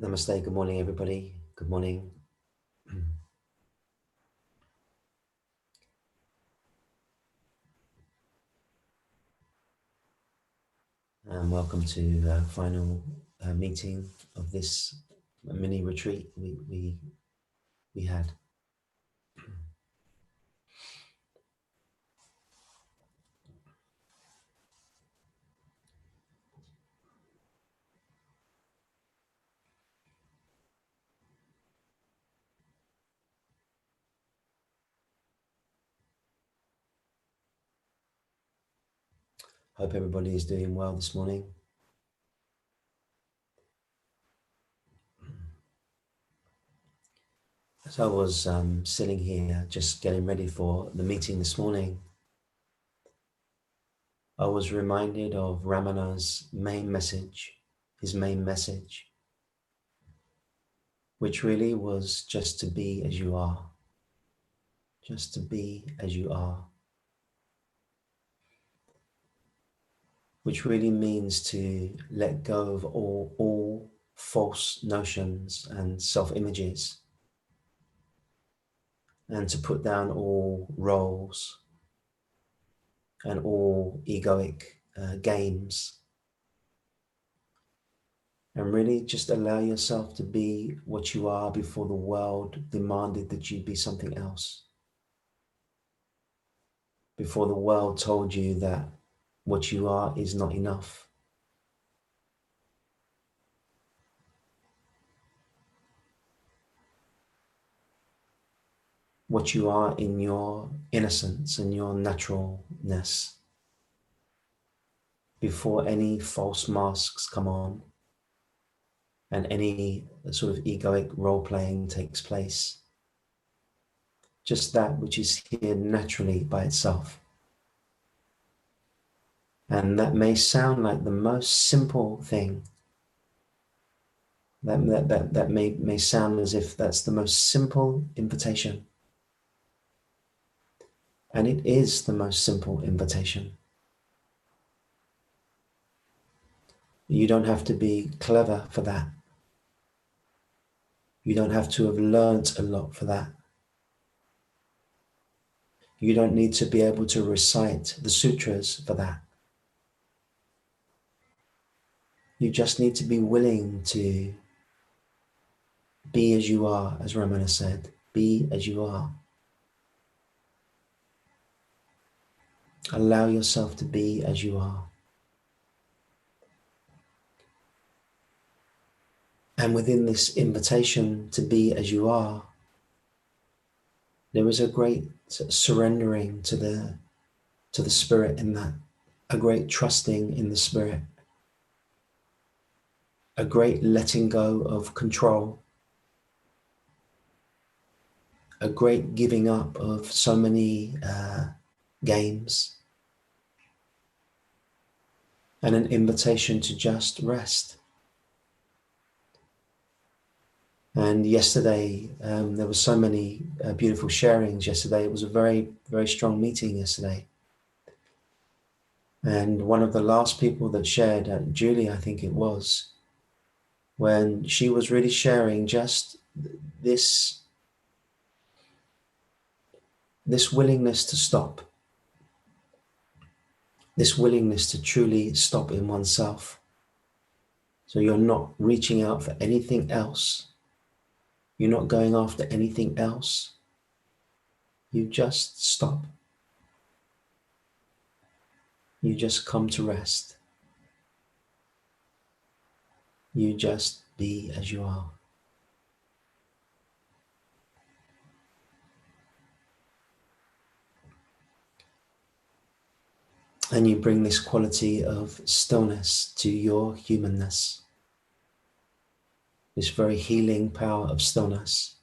Namaste, good morning, everybody. Good morning. And welcome to the final meeting of this mini retreat we had. Hope everybody is doing well this morning. As I was sitting here just getting ready for the meeting this morning, I was reminded of Ramana's main message, his main message, which really was just to be as you are. Just to be as you are. Which really means to let go of all false notions and self-images, and to put down all roles and all egoic games, and really just allow yourself to be what you are before the world demanded that you be something else, before the world told you that what you are is not enough. What you are in your innocence and your naturalness, before any false masks come on and any sort of egoic role-playing takes place. Just that which is here naturally by itself. And that may sound like the most simple thing. That may sound as if that's the most simple invitation. And it is the most simple invitation. You don't have to be clever for that. You don't have to have learnt a lot for that. You don't need to be able to recite the sutras for that. You just need to be willing to be as you are, as Ramana said, be as you are. Allow yourself to be as you are. And within this invitation to be as you are, there is a great surrendering to the spirit in that, a great trusting in the spirit, a great letting go of control, a great giving up of so many games, and an invitation to just rest. And yesterday, there were so many beautiful sharings yesterday. It was a very, very strong meeting yesterday. And one of the last people that shared, Julie, I think it was, when she was really sharing just this willingness to stop, this willingness to truly stop in oneself. So you're not reaching out for anything else. You're not going after anything else. You just stop. You just come to rest. You just be as you are. And you bring this quality of stillness to your humanness. This very healing power of stillness.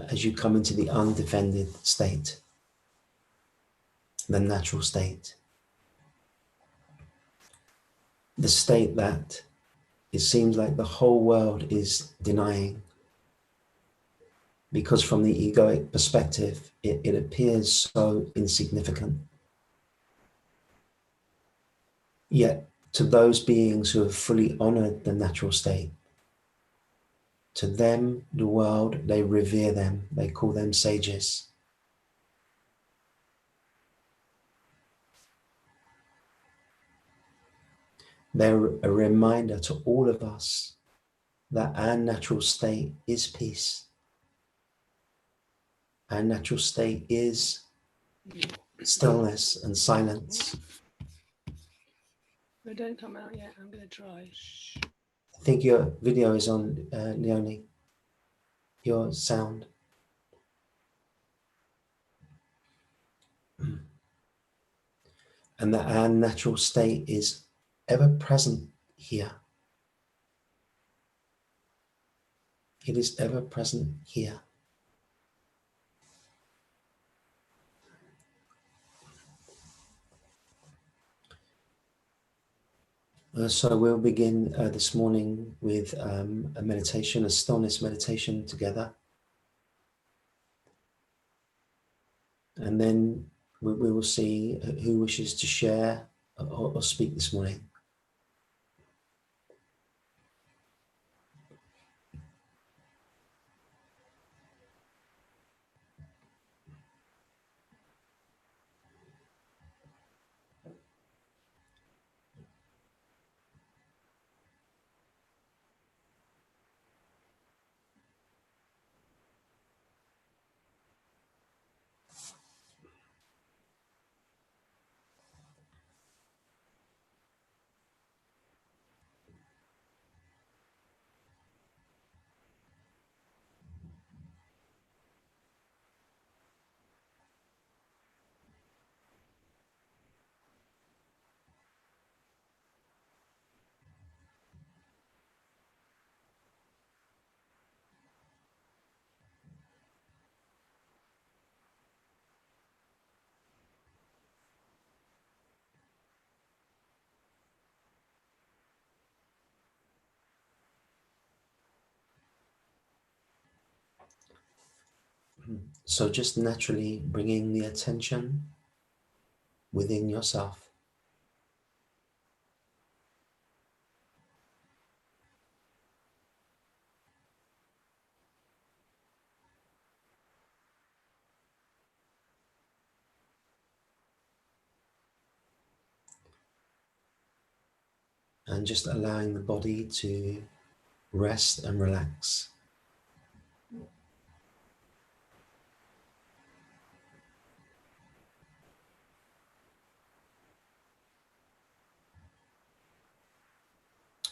As you come into the undefended state, the natural state. The state that it seems like the whole world is denying. Because from the egoic perspective, it appears so insignificant. Yet to those beings who have fully honored the natural state. To them, the world, they revere them. They call them sages. They're a reminder to all of us that our natural state is peace. Our natural state is stillness and silence. They don't come out yet. I'm going to try. I think your video is on, Leonie. Your sound. And that our natural state is ever present here. It is ever present here. So we'll begin this morning with a meditation, a stillness meditation together. And then we will see who wishes to share or speak this morning. So just naturally bringing the attention within yourself. And just allowing the body to rest and relax.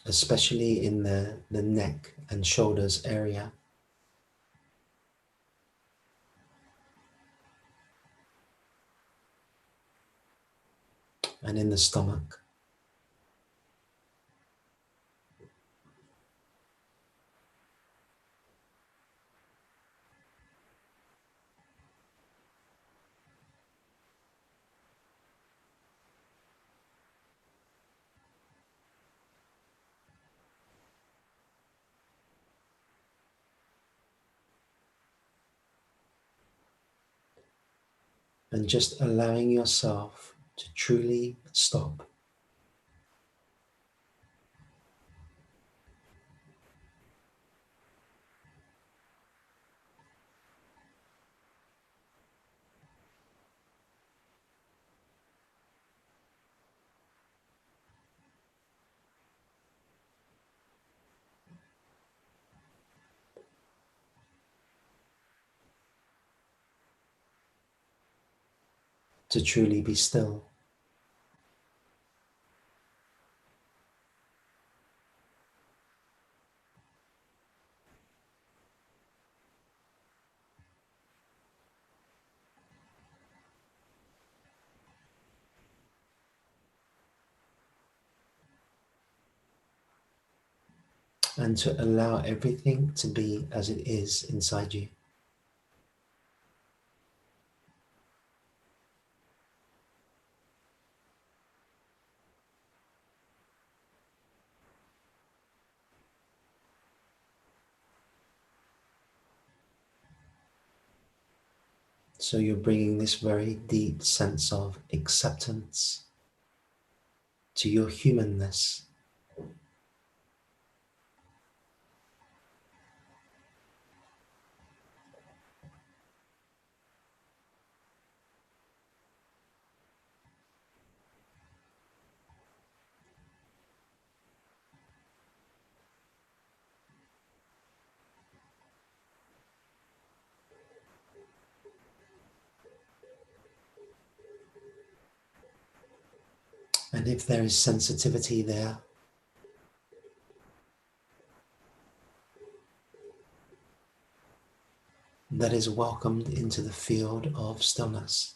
Especially in the neck and shoulders area. And in the stomach. And just allowing yourself to truly stop. To truly be still. And to allow everything to be as it is inside you. So you're bringing this very deep sense of acceptance to your humanness. And if there is sensitivity there, that is welcomed into the field of stillness.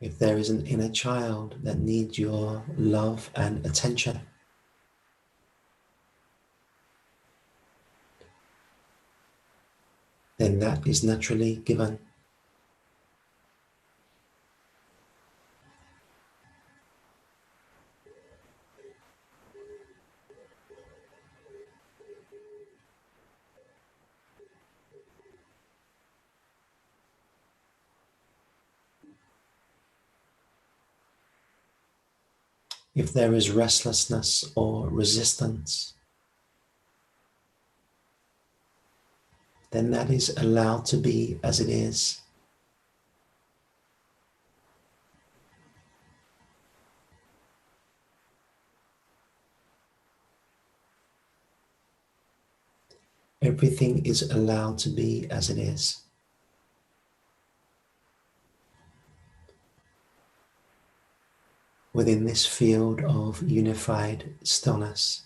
If there is an inner child that needs your love and attention, then that is naturally given. If there is restlessness or resistance, then that is allowed to be as it is. Everything is allowed to be as it is. Within this field of unified stillness.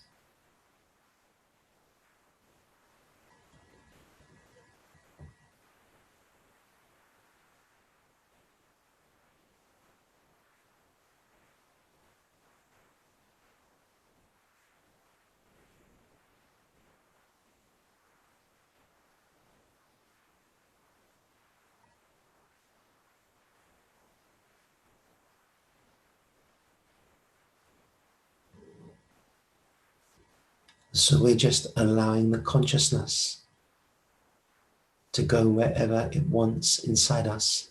So we're just allowing the consciousness to go wherever it wants inside us.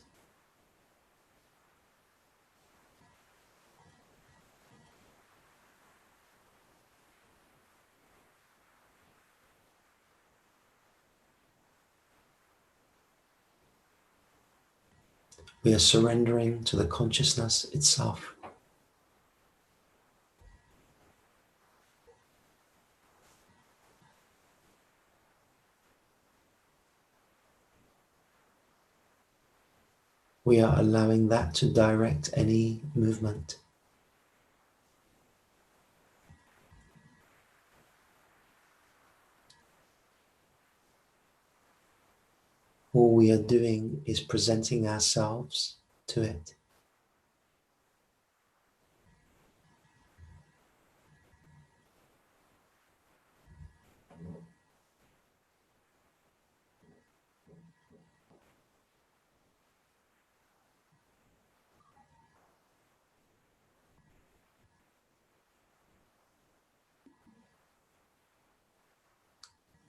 We are surrendering to the consciousness itself. We are allowing that to direct any movement. All we are doing is presenting ourselves to it.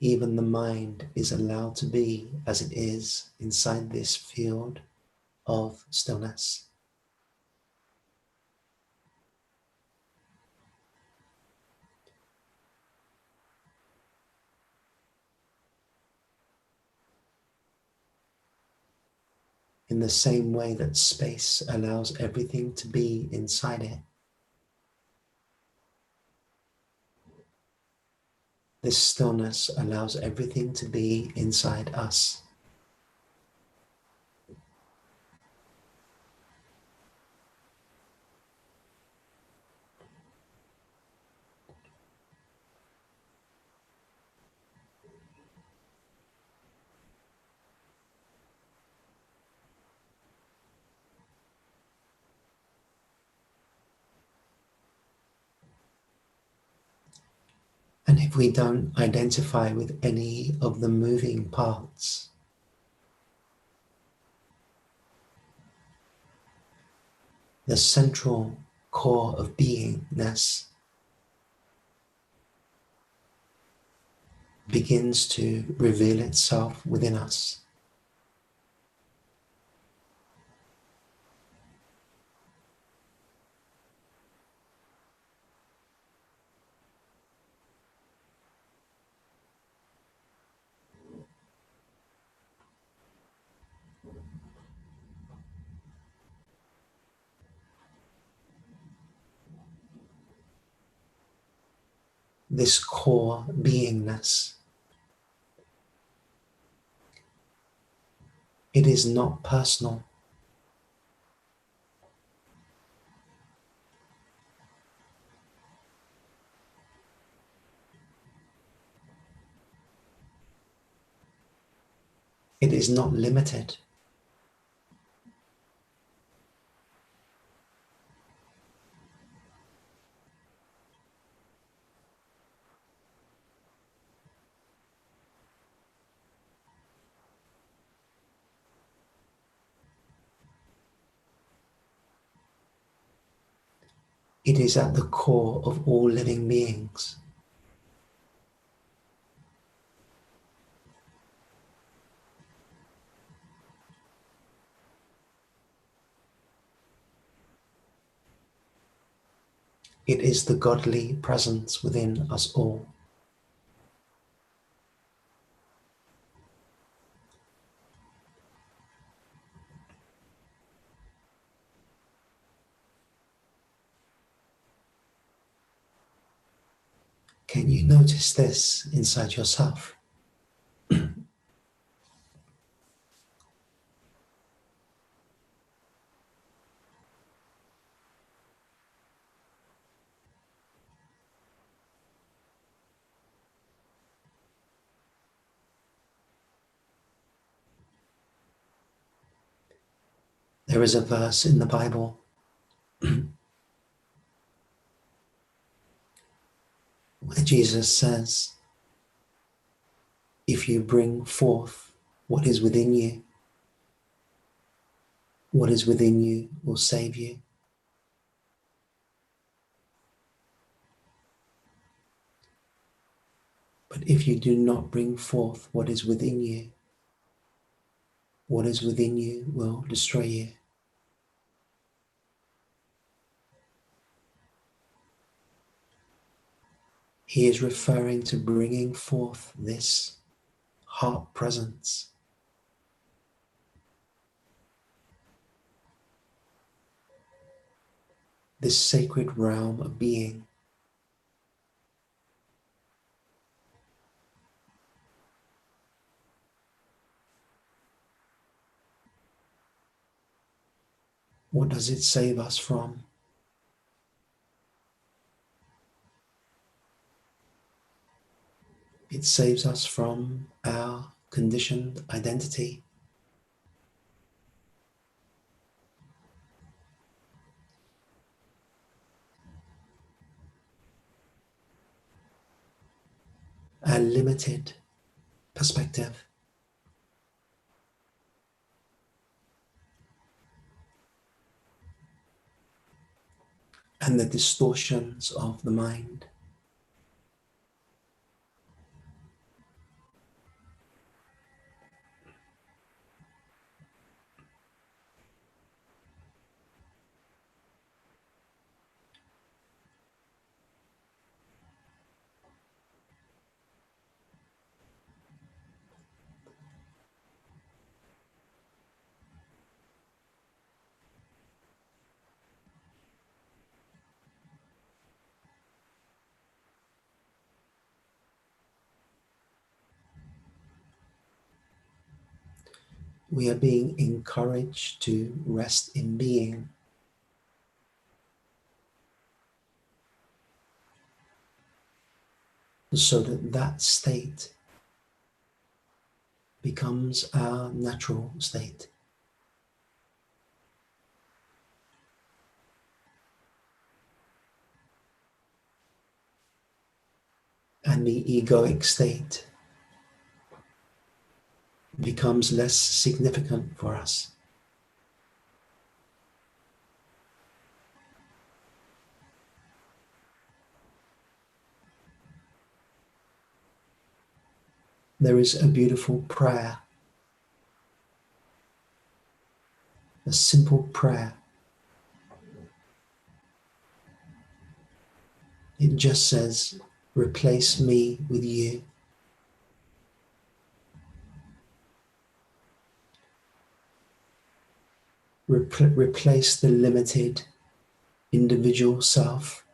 Even the mind is allowed to be as it is inside this field of stillness. In the same way that space allows everything to be inside it, this stillness allows everything to be inside us. And if we don't identify with any of the moving parts, the central core of beingness begins to reveal itself within us. This core beingness, it is not personal. It is not limited. It is at the core of all living beings. It is the godly presence within us all. Can you notice this inside yourself? There is a verse in the Bible where Jesus says, if you bring forth what is within you, what is within you will save you. But if you do not bring forth what is within you, what is within you will destroy you. He is referring to bringing forth this heart presence, this sacred realm of being. What does it save us from? It saves us from our conditioned identity. Our limited perspective. And the distortions of the mind. We are being encouraged to rest in being. So that that state becomes our natural state. And the egoic state becomes less significant for us. there is a beautiful prayer, a simple prayer. It just says, replace me with you. Replace the limited individual self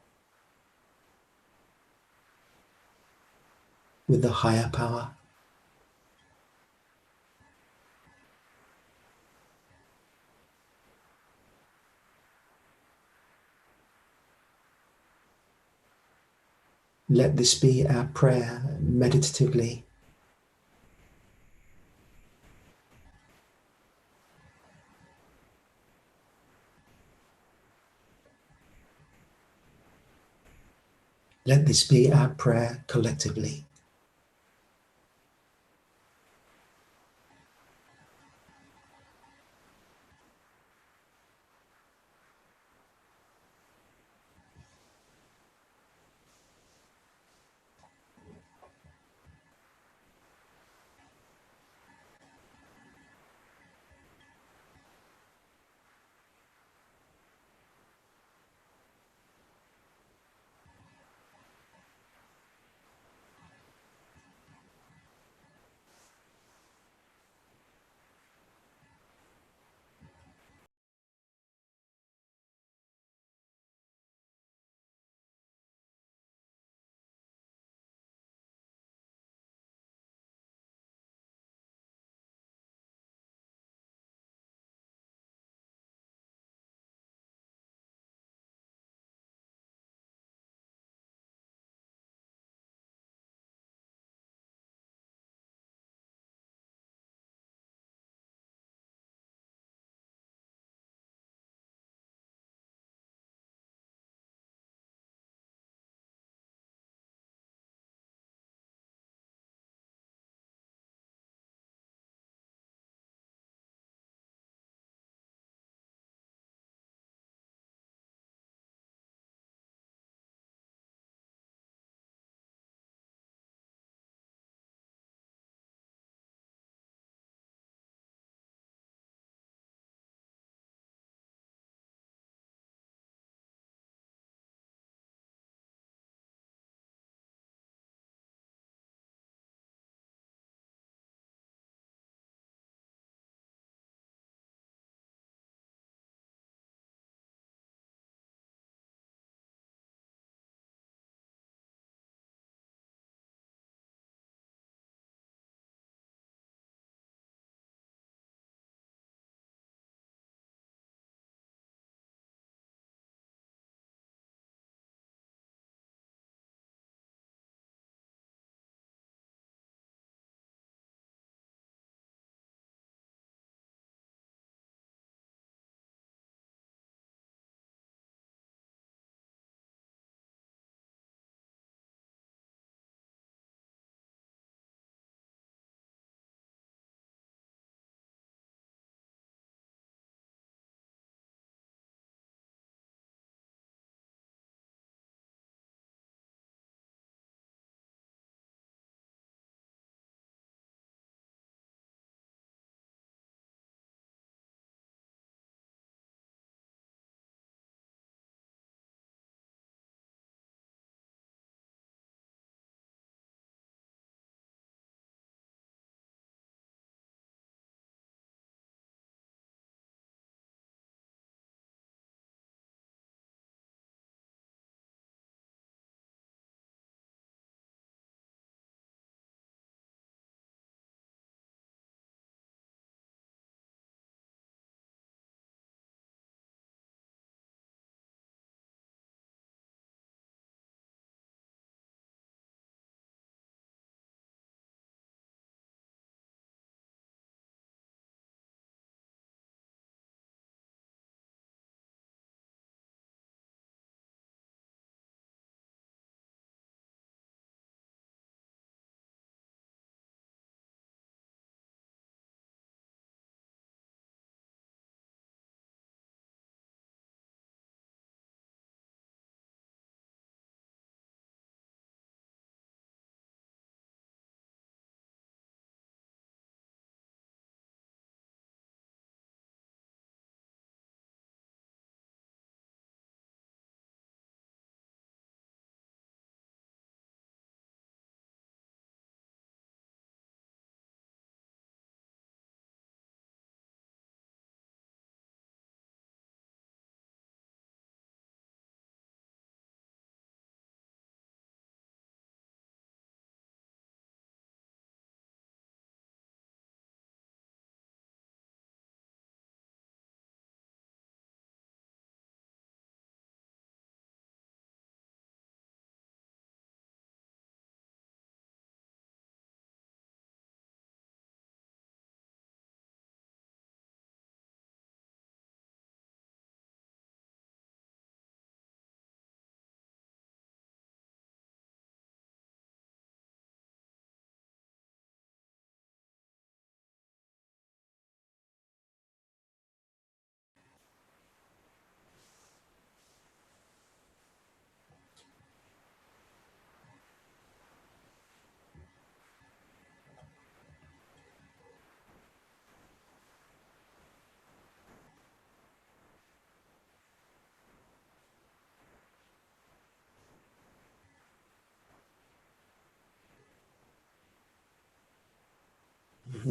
with the higher power. Let this be our prayer meditatively. Let this be our prayer collectively.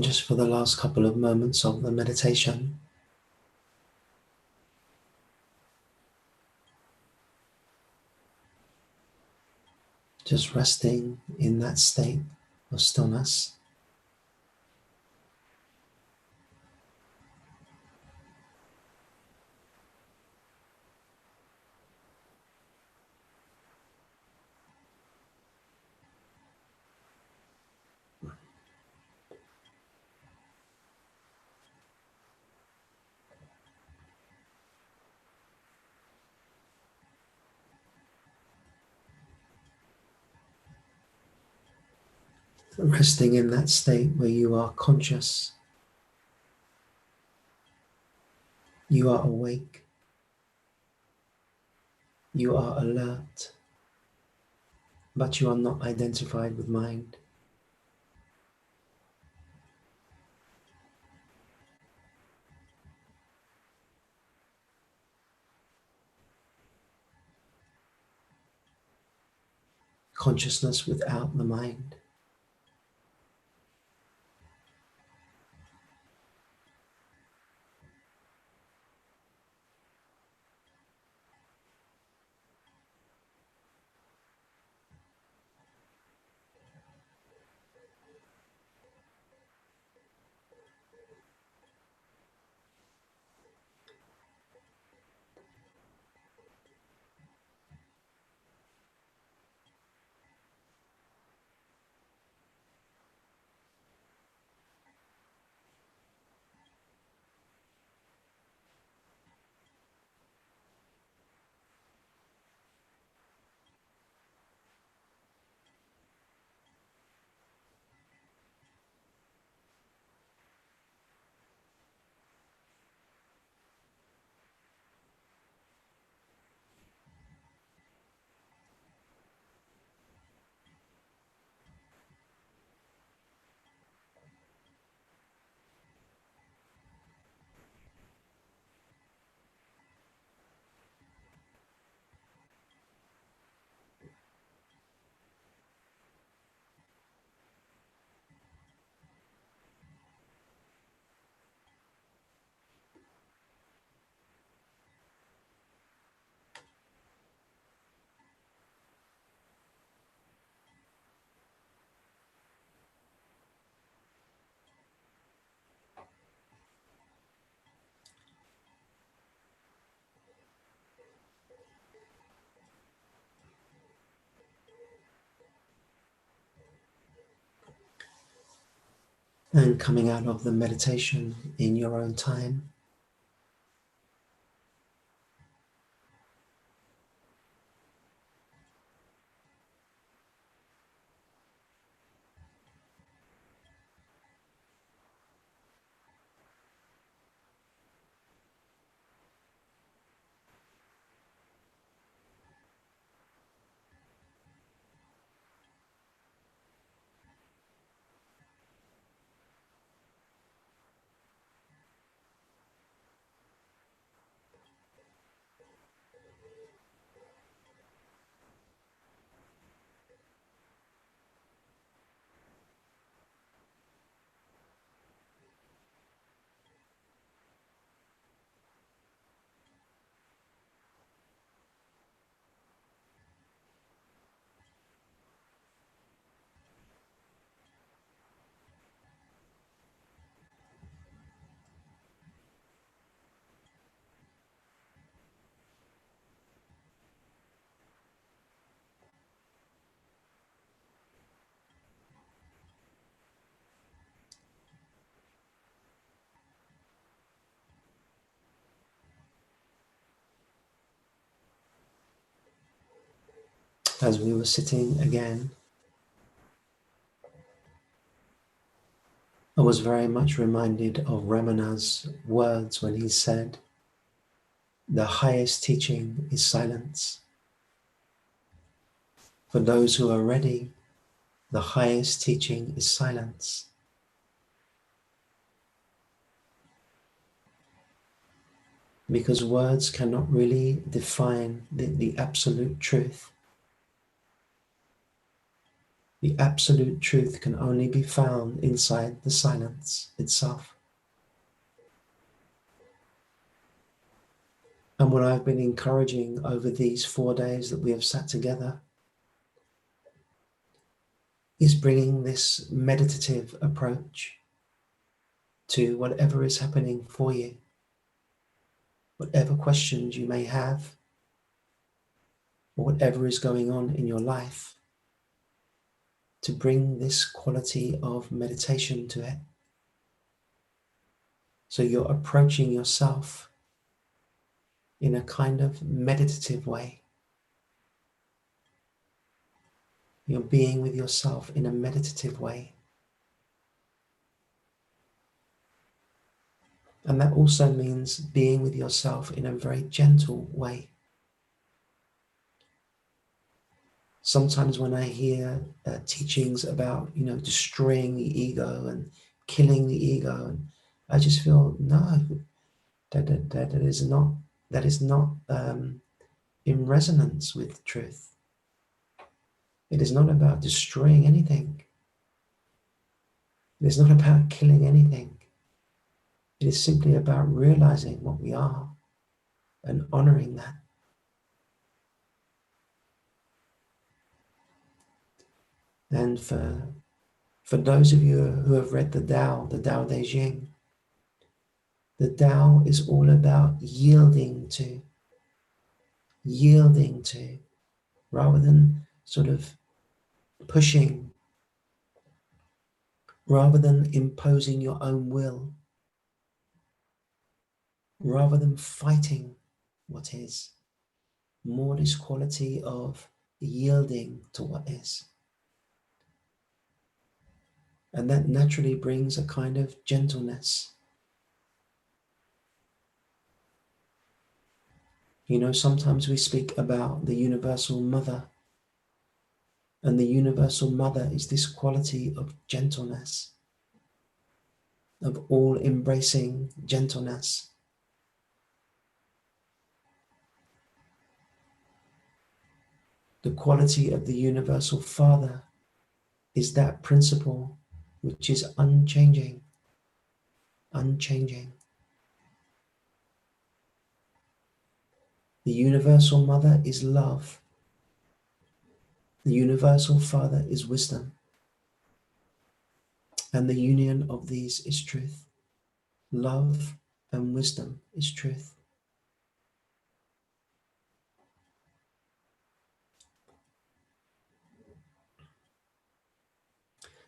just for the last couple of moments of the meditation, just resting in that state of stillness. Resting in that state where you are conscious, you are awake, you are alert, but you are not identified with mind. Consciousness without the mind. And coming out of the meditation in your own time, as we were sitting again, I was very much reminded of Ramana's words when he said, "The highest teaching is silence." For those who are ready, the highest teaching is silence. Because words cannot really define the absolute truth. The absolute truth can only be found inside the silence itself. And what I've been encouraging over these 4 days that we have sat together is bringing this meditative approach to whatever is happening for you, whatever questions you may have, or whatever is going on in your life, to bring this quality of meditation to it. So you're approaching yourself in a kind of meditative way. You're being with yourself in a meditative way. And that also means being with yourself in a very gentle way. Sometimes when I hear teachings about, destroying the ego and killing the ego, and I just feel, no, that is not in resonance with truth. It is not about destroying anything. It is not about killing anything. It is simply about realizing what we are and honoring that. And for those of you who have read the Tao Te Ching, the Tao is all about yielding to, rather than sort of pushing, rather than imposing your own will, rather than fighting what is, more this quality of yielding to what is. And that naturally brings a kind of gentleness. Sometimes we speak about the Universal Mother, and the Universal Mother is this quality of gentleness, of all-embracing gentleness. The quality of the Universal Father is that principle which is unchanging. The Universal Mother is love. The Universal Father is wisdom. And the union of these is truth. Love and wisdom is truth.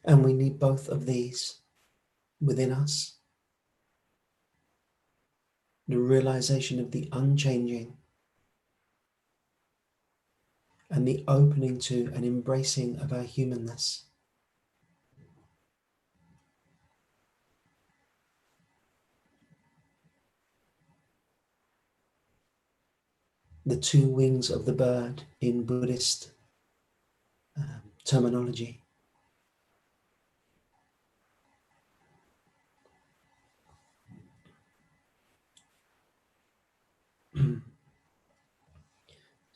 And we need both of these within us. The realization of the unchanging and the opening to and embracing of our humanness. The two wings of the bird in Buddhist terminology.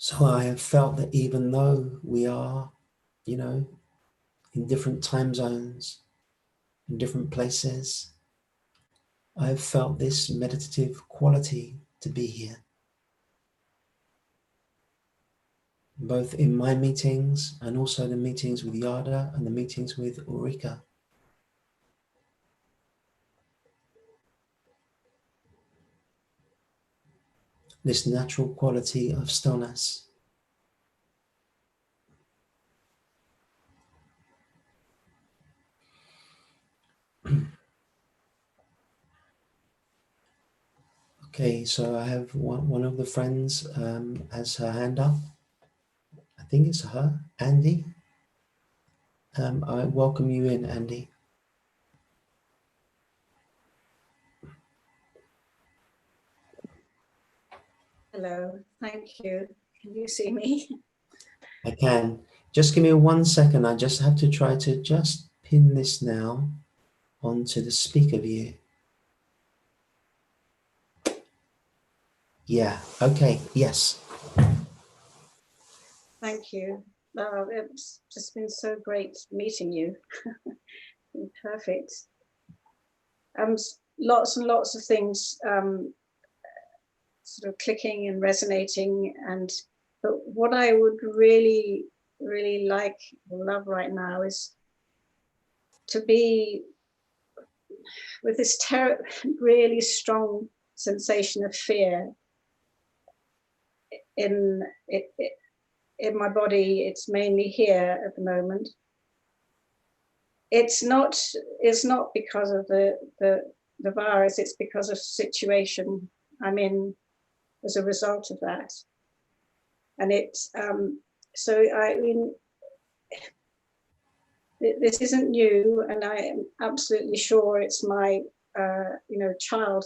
So I have felt that even though we are, in different time zones, in different places, I have felt this meditative quality to be here. Both in my meetings and also the meetings with Yada and the meetings with Ulrika. This natural quality of stillness. Okay, so I have one of the friends has her hand up. I think it's her, Andy. I welcome you in, Andy. Hello, thank you. Can you see me? I can. Just give me 1 second. I just have to try to just pin this now onto the speaker view. Yeah, okay, yes. Thank you. It's just been so great meeting you. Been perfect. Lots and lots of things sort of clicking and resonating, but what I would really, really like, love right now is to be with this really strong sensation of fear in my body. It's mainly here at the moment. It's not because of the virus, it's because of the situation I'm in as a result of that. And it's so I mean, this isn't new, and I am absolutely sure it's my child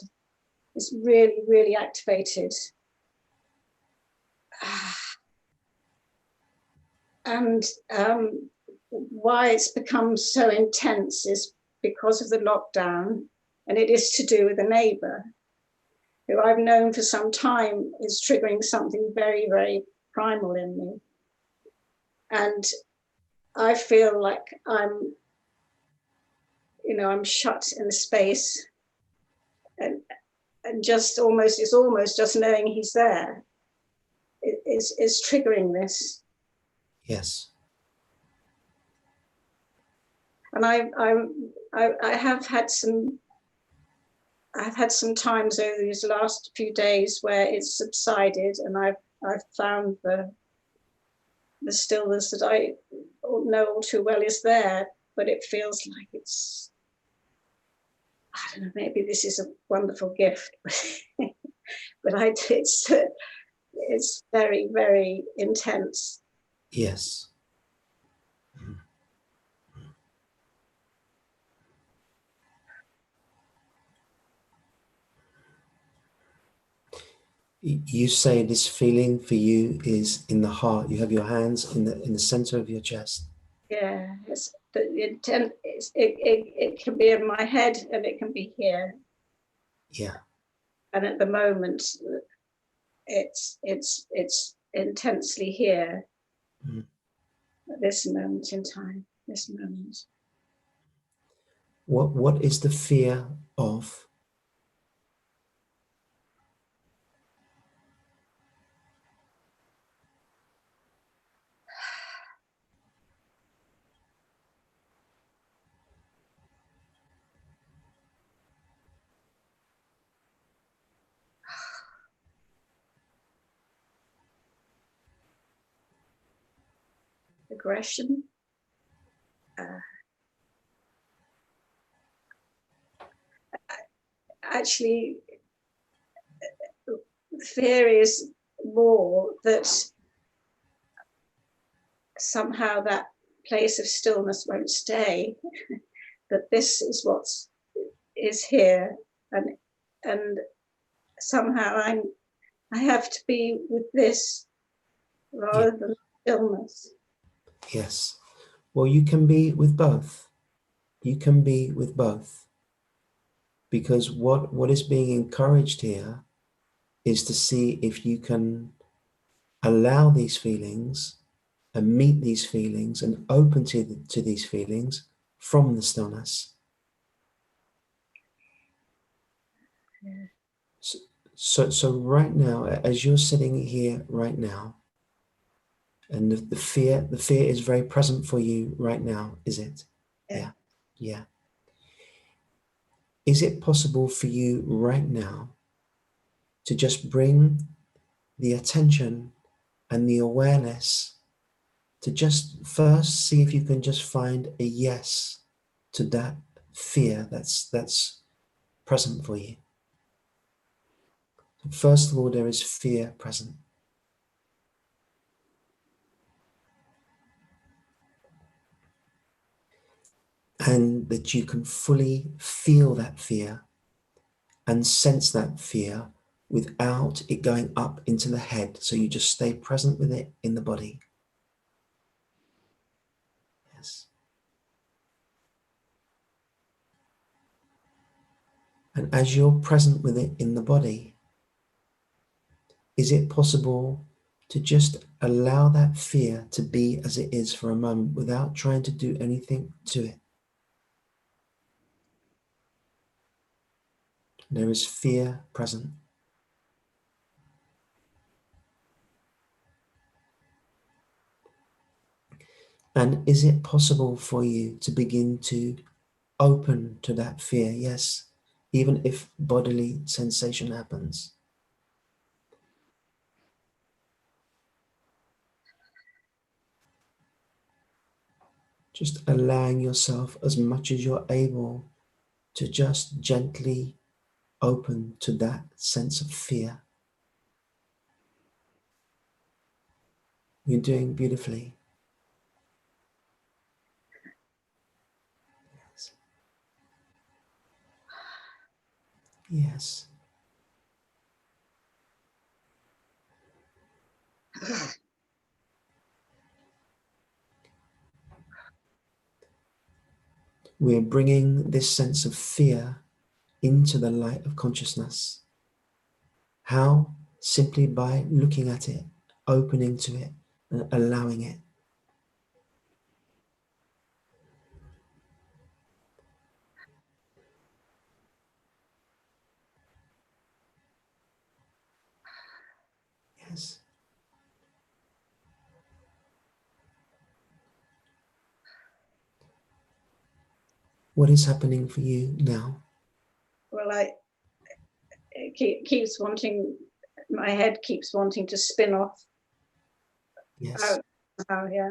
is really, really activated. And why it's become so intense is because of the lockdown, and it is to do with a neighbour who I've known for some time is triggering something very, very primal in me. And I feel like I'm shut in space, and just it's almost just knowing he's there is triggering this. Yes. And I've had some times over these last few days where it's subsided, and I've found the stillness that I know all too well is there, but it feels like it's, I don't know, maybe this is a wonderful gift, but it's very, very intense. Yes. You say this feeling for you is in the heart. You have your hands in the center of your chest. Yeah, it can be in my head and it can be here. Yeah. And at the moment, it's intensely here. At this moment in time, this moment. What is the fear of? Aggression. Actually, fear is more that somehow that place of stillness won't stay, that this is what is here, and somehow I have to be with this rather than stillness. Yes. Well, you can be with both. You can be with both. Because what is being encouraged here is to see if you can allow these feelings and meet these feelings and open to these feelings from the stillness. Yeah. So right now, as you're sitting here right now, and the fear is very present for you right now, is it? Yeah. Yeah. Is it possible for you right now to just bring the attention and the awareness to just first see if you can just find a yes to that fear that's present for you? First of all, there is fear present. And that you can fully feel that fear and sense that fear without it going up into the head. So you just stay present with it in the body. Yes. And as you're present with it in the body, is it possible to just allow that fear to be as it is for a moment without trying to do anything to it. There is fear present. And is it possible for you to begin to open to that fear? Yes, even if bodily sensation happens. Just allowing yourself as much as you're able to just gently open to that sense of fear. You're doing beautifully. Yes. We're bringing this sense of fear into the light of consciousness. How? Simply by looking at it, opening to it, and allowing it. Yes. What is happening for you now? Well, keeps wanting, my head keeps wanting to spin off. Yes. Oh, yeah.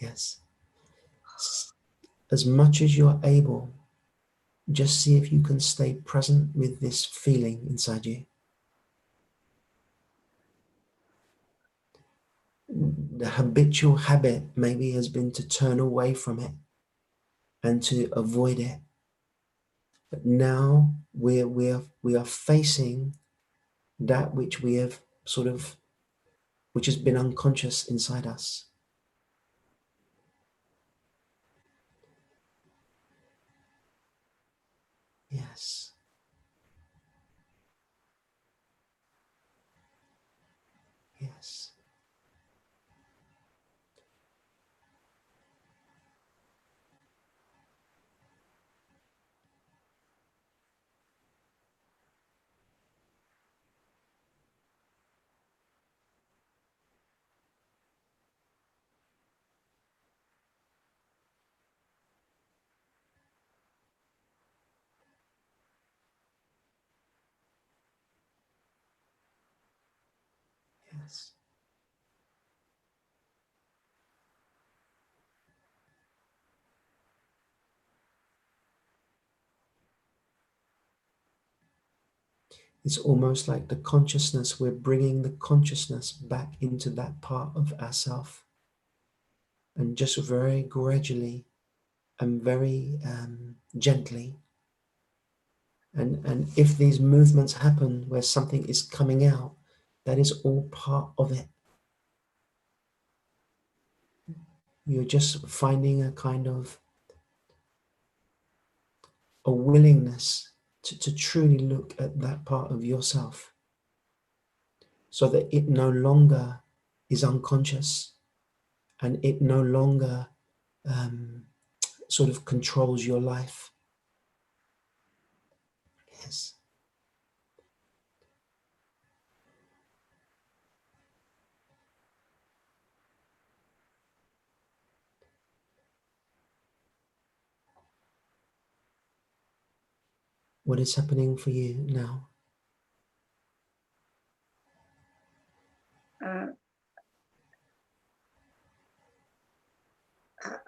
Yes. As much as you're able, just see if you can stay present with this feeling inside you. The habitual habit maybe has been to turn away from it and to avoid it. But now we are facing that which we have which has been unconscious inside us. Yes. Yes. Yes. It's almost like the consciousness, we're bringing the consciousness back into that part of ourself. And just very gradually and very gently. And if these movements happen where something is coming out, that is all part of it. You're just finding a kind of a willingness to truly look at that part of yourself so that it no longer is unconscious and it no longer sort of controls your life. Yes. What is happening for you now?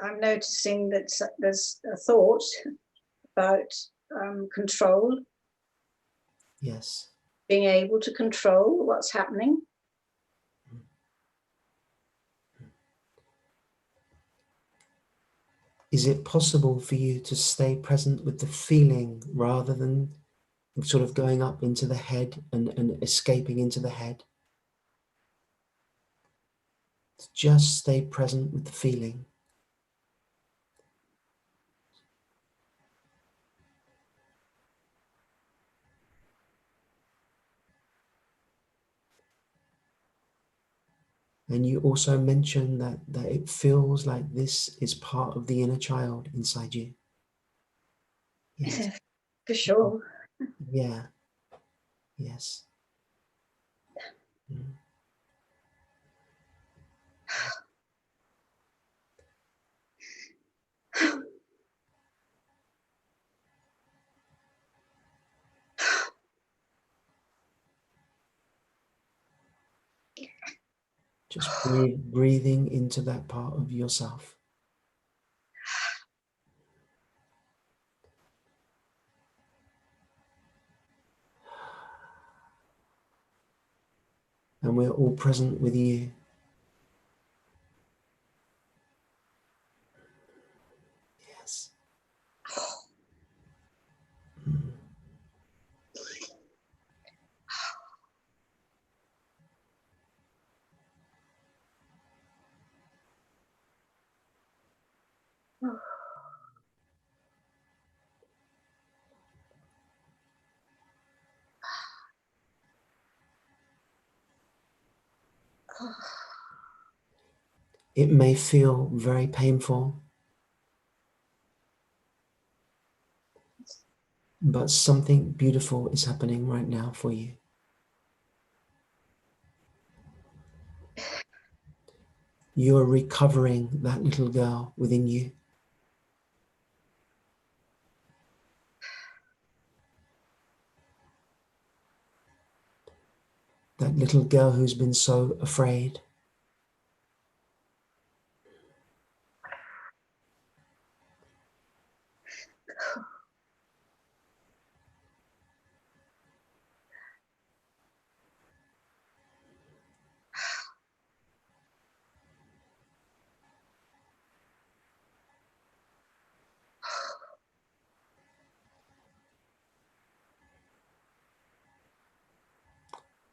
I'm noticing that there's a thought about control. Yes. Being able to control what's happening. Is it possible for you to stay present with the feeling rather than sort of going up into the head and escaping into the head? Just stay present with the feeling. And you also mentioned that it feels like this is part of the inner child inside you. Yes. For sure. Yeah. Yes. Mm. Just breathing into that part of yourself. And we're all present with you. Yes. Mm. It may feel very painful, but something beautiful is happening right now for you. You're recovering that little girl within you. That little girl who's been so afraid.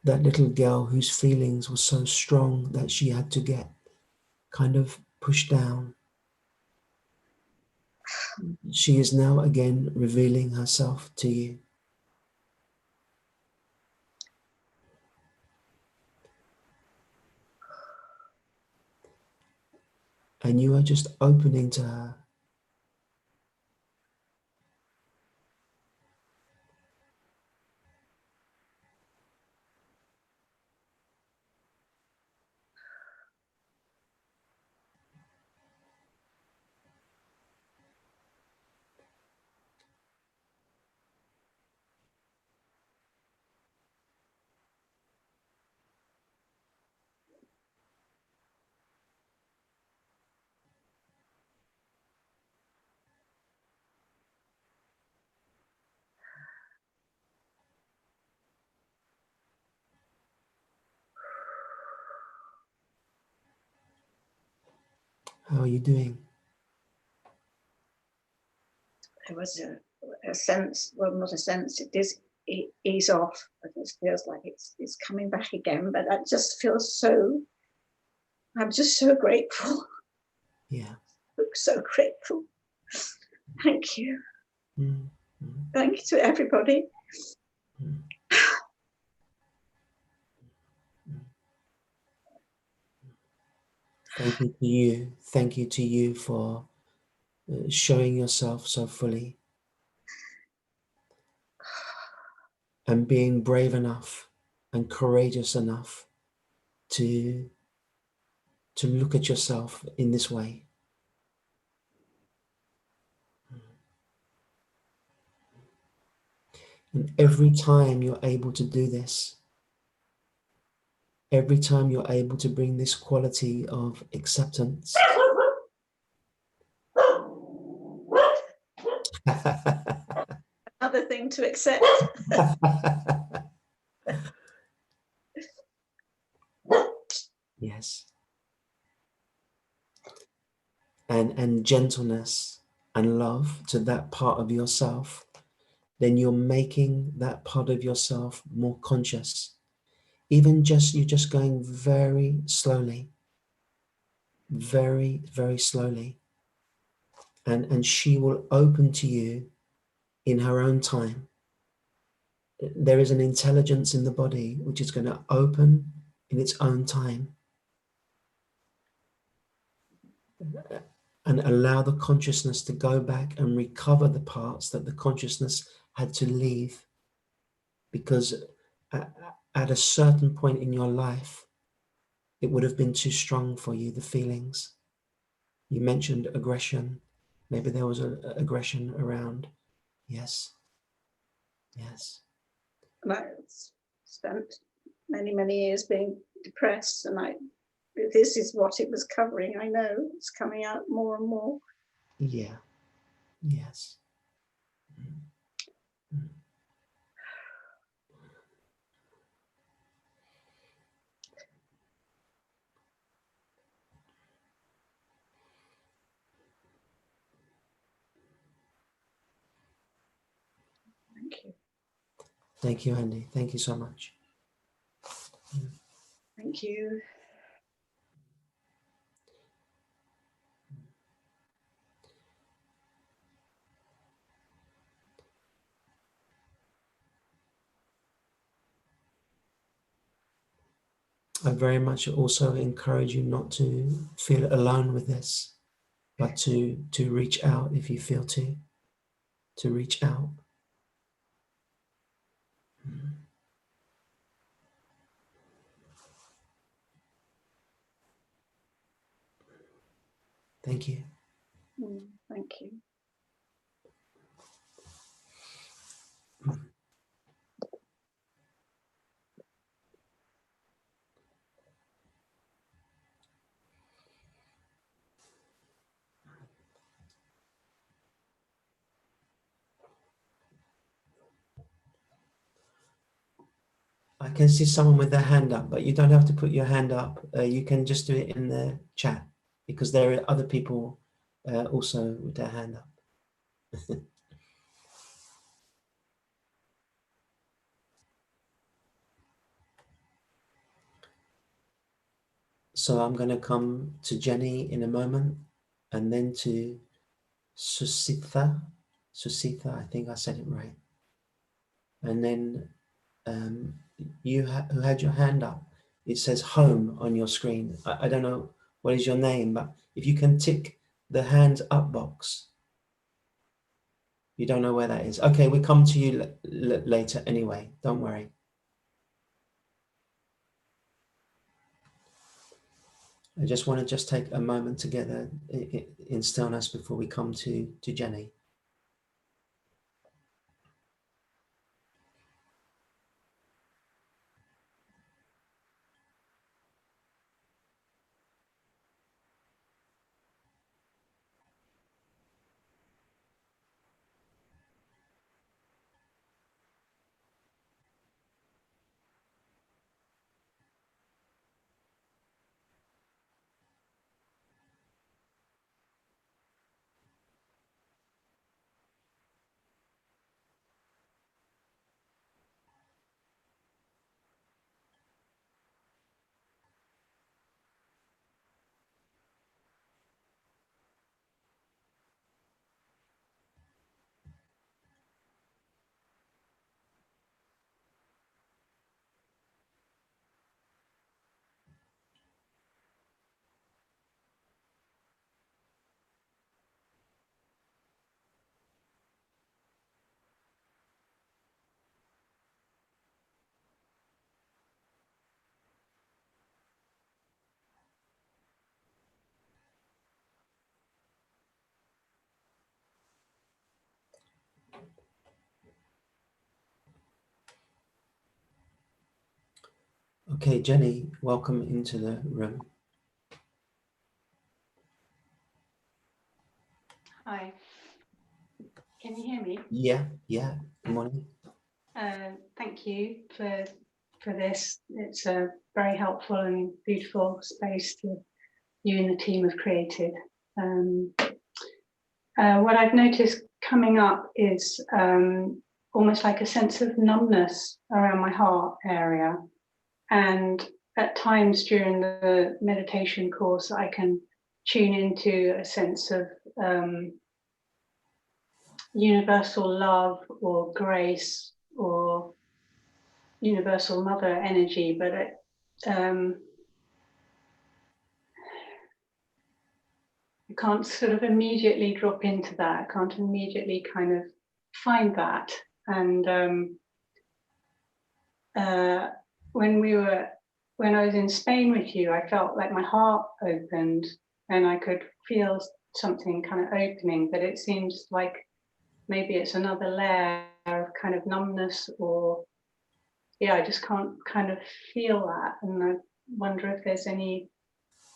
That little girl whose feelings were so strong that she had to get kind of pushed down. She is now again revealing herself to you. And you are just opening to her. How are you doing? There was a sense, well, not a sense, it does ease off. It just feels like it's coming back again, but I just feel so, I'm just so grateful. Yeah. So grateful. Thank you. Mm. Thank you to everybody. Mm. Thank you to you. Thank you to you for showing yourself so fully and being brave enough and courageous enough to look at yourself in this way. And every time you're able to do this, every time you're able to bring this quality of acceptance, Another thing to accept. yes, and gentleness and love to that part of yourself, then you're making that part of yourself more conscious. Even you're just going very slowly, very, very slowly. And she will open to you in her own time. There is an intelligence in the body which is going to open in its own time. and allow the consciousness to go back and recover the parts that the consciousness had to leave, because at a certain point in your life, it would have been too strong for you, the feelings. You mentioned aggression. Maybe there was an aggression around. Yes. Yes. And I spent many, many years being depressed, and this is what it was covering. I know it's coming out more and more. Yeah. Yes. Thank you. Thank you, Andy. Thank you so much. Thank you. I very much also encourage you not to feel alone with this, but to reach out if you feel to reach out. Thank you. Thank you. I can see someone with their hand up, but you don't have to put your hand up. You can just do it in the chat, because there are other people also with their hand up. So I'm going to come to Jenny in a moment, and then to Susitha. Susitha, I think I said it right. And then you who had your hand up, it says home on your screen. I don't know what is your name, but if you can tick the hands up box. You don't know where that is. Okay, we come to you later anyway. Don't worry. I just want to take a moment together in stillness before we come to Jenny. Okay, Jenny, welcome into the room. Hi, can you hear me? Yeah. Good morning. Thank you for this. It's a very helpful and beautiful space that you and the team have created. What I've noticed coming up is almost like a sense of numbness around my heart area. And at times during the meditation course, I can tune into a sense of universal love or grace or universal mother energy, but I can't sort of immediately drop into that. I can't immediately kind of find that. And when I was in Spain with you, I felt like my heart opened and I could feel something kind of opening, but it seems like maybe it's another layer of kind of numbness, or yeah, I just can't kind of feel that. And I wonder if there's any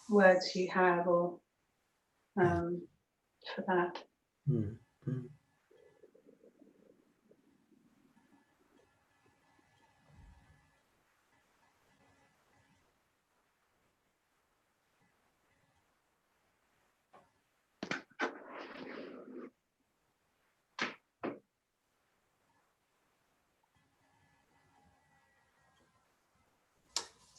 words you have or for that. Mm, mm.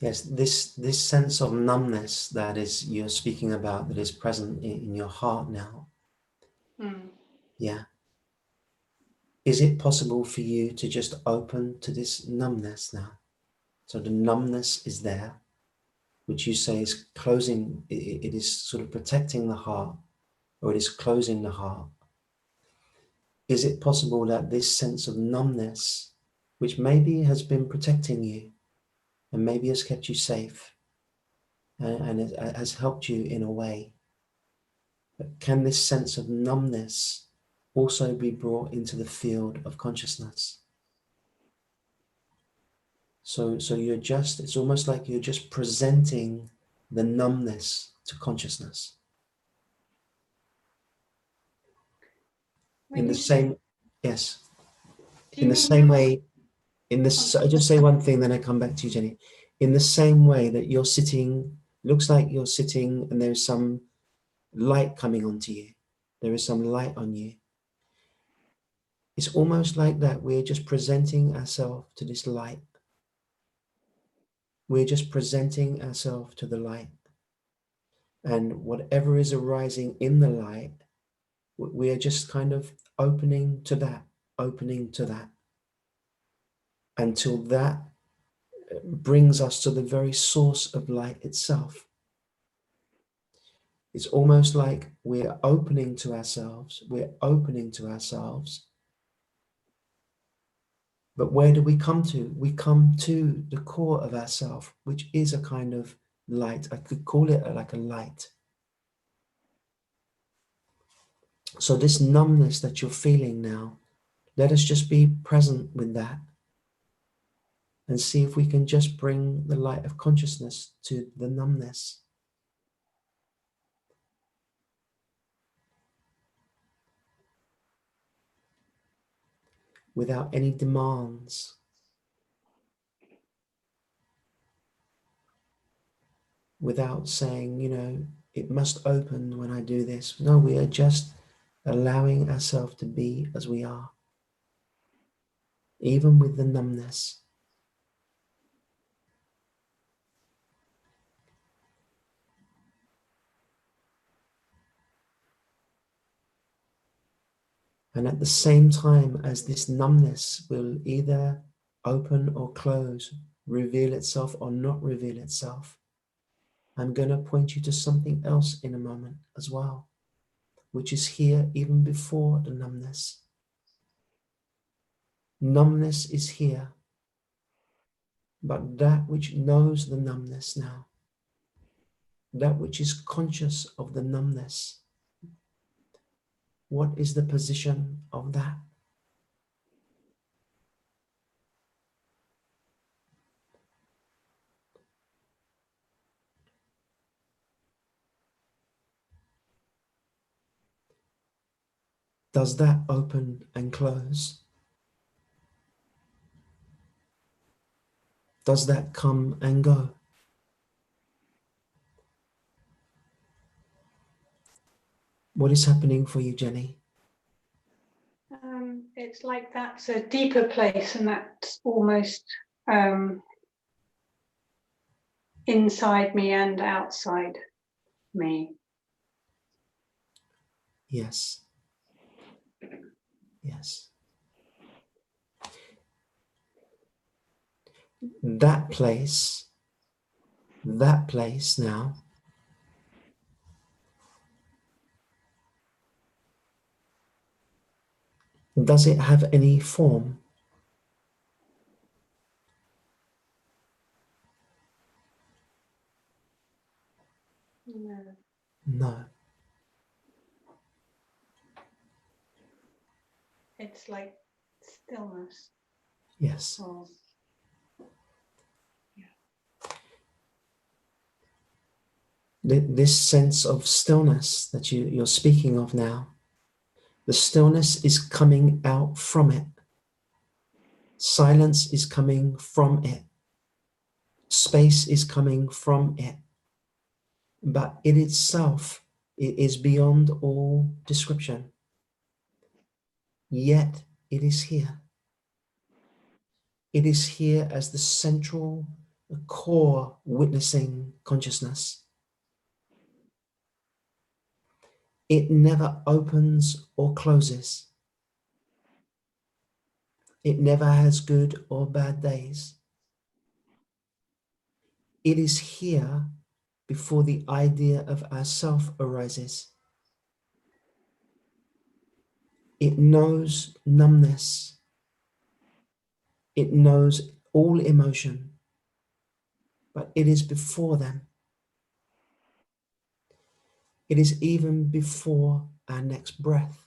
Yes, this sense of numbness that is you're speaking about, that is present in your heart now. Mm. Yeah. Is it possible for you to just open to this numbness now? So the numbness is there, which you say is closing, it is sort of protecting the heart, or it is closing the heart. Is it possible that this sense of numbness, which maybe has been protecting you and maybe has kept you safe and it has helped you in a way, but can this sense of numbness also be brought into the field of consciousness? So you're just, it's almost like you're just presenting the numbness to consciousness. In the same, yes, in the same way, in this, I just say one thing, then I come back to you, Jenny. In the same way that you're sitting, looks like you're sitting and there's some light coming onto you. There is some light on you. It's almost like that. We're just presenting ourselves to this light. We're just presenting ourselves to the light. And whatever is arising in the light, we are just kind of opening to that, until that brings us to the very source of light itself. It's almost like we're opening to ourselves, but where do we come to? We come to the core of ourself, which is a kind of light. I could call it like a light. So this numbness that you're feeling now, let us just be present with that and see if we can just bring the light of consciousness to the numbness. Without any demands. Without saying, you know, it must open when I do this. No, we are just allowing ourselves to be as we are. Even with the numbness. And at the same time as this numbness will either open or close, reveal itself or not reveal itself, I'm going to point you to something else in a moment as well, which is here even before the numbness. Numbness is here, but that which knows the numbness now, that which is conscious of the numbness, what is the position of that? Does that open and close? Does that come and go? What is happening for you, Jenny? It's like that's a deeper place, and that's almost inside me and outside me. Yes. Yes. That place now Does it have any form? No. No. It's like stillness. Yes. Or This sense of stillness that you're speaking of now, the stillness is coming out from it. Silence is coming from it. Space is coming from it. But it itself is beyond all description. Yet it is here. It is here as the central, core witnessing consciousness. It never opens or closes. It never has good or bad days. It is here before the idea of ourself arises. It knows numbness. It knows all emotion, but it is before them. It is even before our next breath.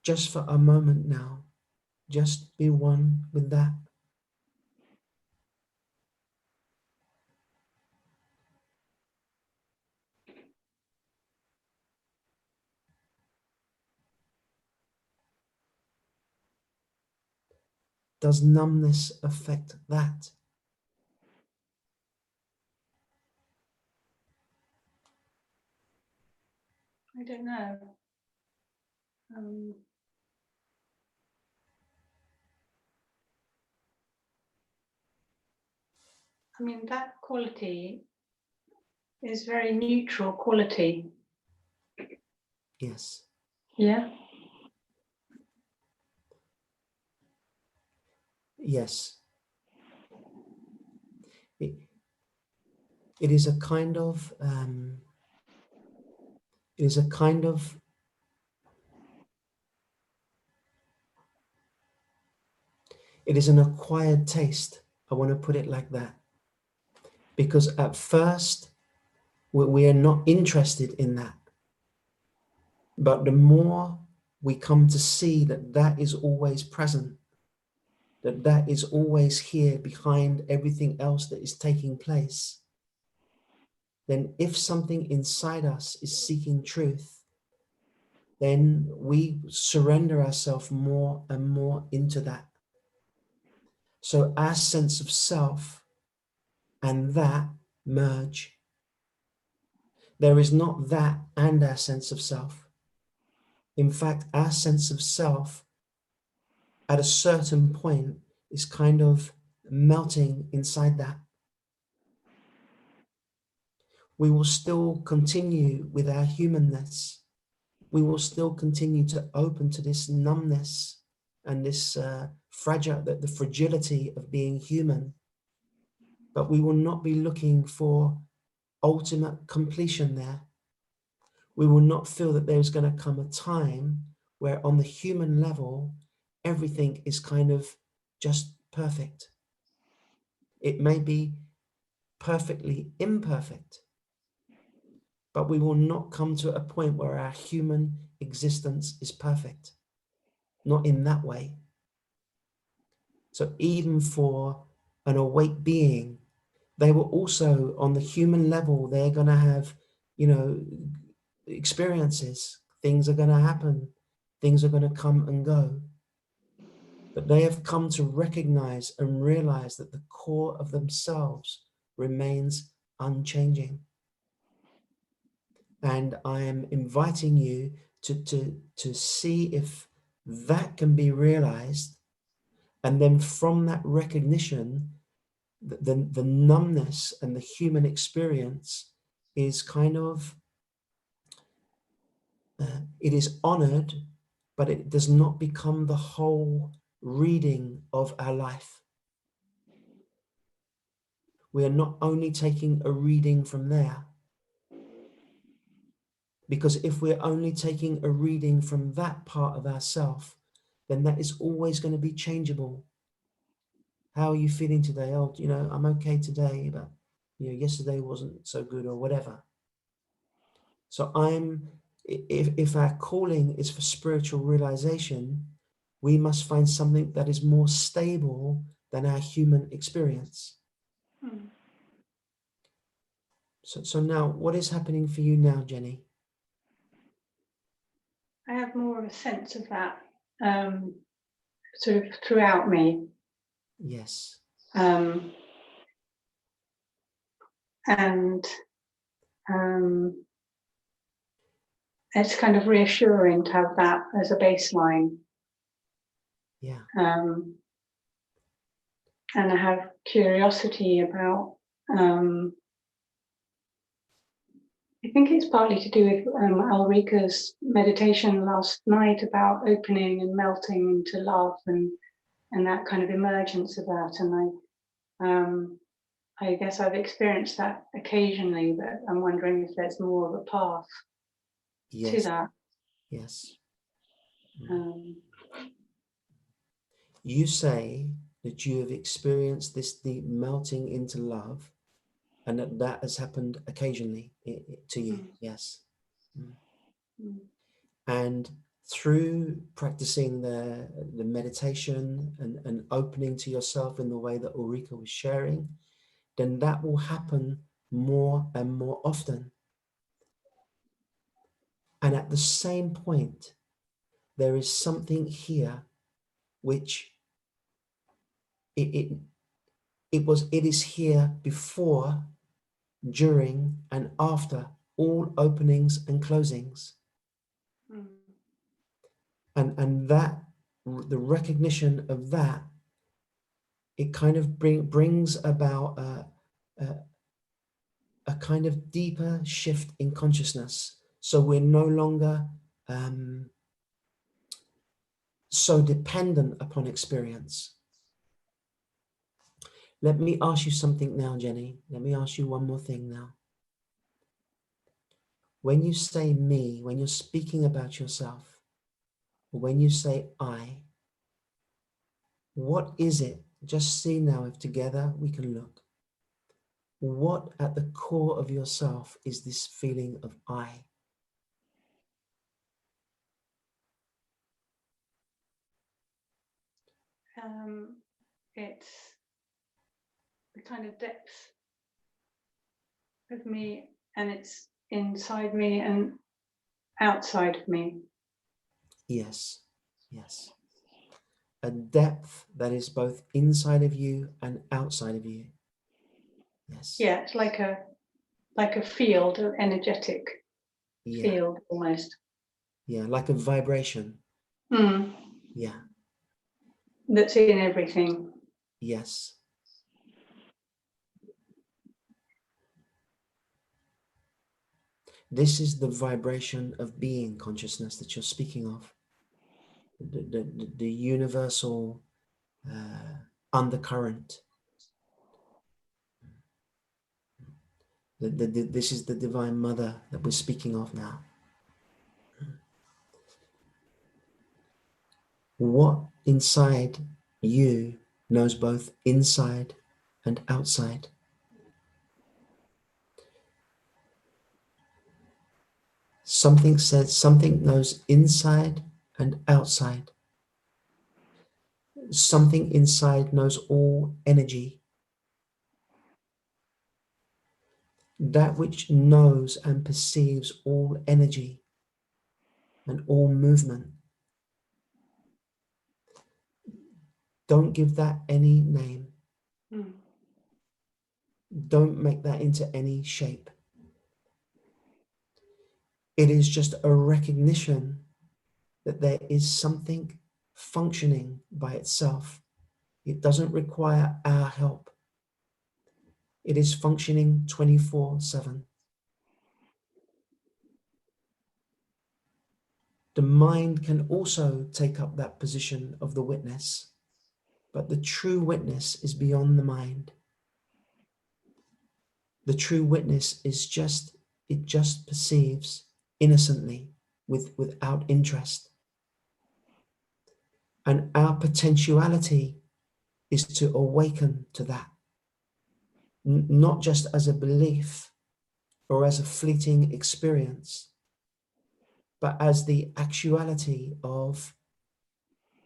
Just for a moment now, just be one with that. Does numbness affect that? I don't know. I mean, that quality is very neutral quality. Yes. Yeah. Yes. It is a kind of it is an acquired taste. I want to put it like that. Because at first, we are not interested in that. But the more we come to see that that is always present, that that is always here behind everything else that is taking place, then if something inside us is seeking truth, then we surrender ourselves more and more into that. So our sense of self and that merge. There is not that and our sense of self. In fact, our sense of self at a certain point is kind of melting inside that. We will still continue with our humanness. We will still continue to open to this numbness and this the fragility of being human. But we will not be looking for ultimate completion there. We will not feel that there's going to come a time where on the human level, everything is kind of just perfect. It may be perfectly imperfect, but we will not come to a point where our human existence is perfect. Not in that way. So even for an awake being, they will also, on the human level, they're going to have, experiences. Things are going to happen. Things are going to come and go. But they have come to recognize and realize that the core of themselves remains unchanging. And I am inviting you to see if that can be realized. And then from that recognition, the numbness and the human experience is kind of, it is honored, but it does not become the whole reading of our life. We are not only taking a reading from there, Because if we're only taking a reading from that part of ourself, then that is always going to be changeable. How are you feeling today? Oh, you know, I'm okay today, but you know, yesterday wasn't so good or whatever. So if our calling is for spiritual realization, we must find something that is more stable than our human experience. Mm. So now, what is happening for you now, Jenny? I have more of a sense of that sort of throughout me. Yes. And it's kind of reassuring to have that as a baseline. Yeah. And I have curiosity about, I think it's partly to do with Ulrika's meditation last night about opening and melting into love and that kind of emergence of that. And I guess I've experienced that occasionally, but I'm wondering if there's more of a path to Yes. that. Yes. You say that you have experienced this deep melting into love, and that has happened occasionally to you. Yes. And through practicing the meditation and opening to yourself in the way that Ulrika was sharing, then that will happen more and more often. And at the same point, there is something here which it is here before, during, and after all openings and closings. And that, the recognition of that, it kind of brings about a kind of deeper shift in consciousness. So we're no longer so dependent upon experience. Let me ask you something now, Jenny. Let me ask you one more thing now. When you say me, when you're speaking about yourself, or when you say I, what is it? Just see now if together we can look. What at the core of yourself is this feeling of I? It's the kind of depth of me, and it's inside me and outside of me. Yes, yes. A depth that is both inside of you and outside of you. Yes. Yeah, it's like a field, an energetic field almost. Yeah, like a vibration. Yeah. That's in everything. Yes. This is the vibration of being consciousness that you're speaking of. The universal undercurrent. This is the Divine Mother that we're speaking of now. What inside you knows both inside and outside? Something says something knows inside and outside. Something inside knows all energy. That which knows and perceives all energy and all movement. Don't give that any name. Don't make that into any shape. It is just a recognition that there is something functioning by itself. It doesn't require our help. It is functioning 24/7. The mind can also take up that position of the witness, but the true witness is beyond the mind. The true witness is it just perceives innocently, without interest. And our potentiality is to awaken to that, not just as a belief or as a fleeting experience, but as the actuality of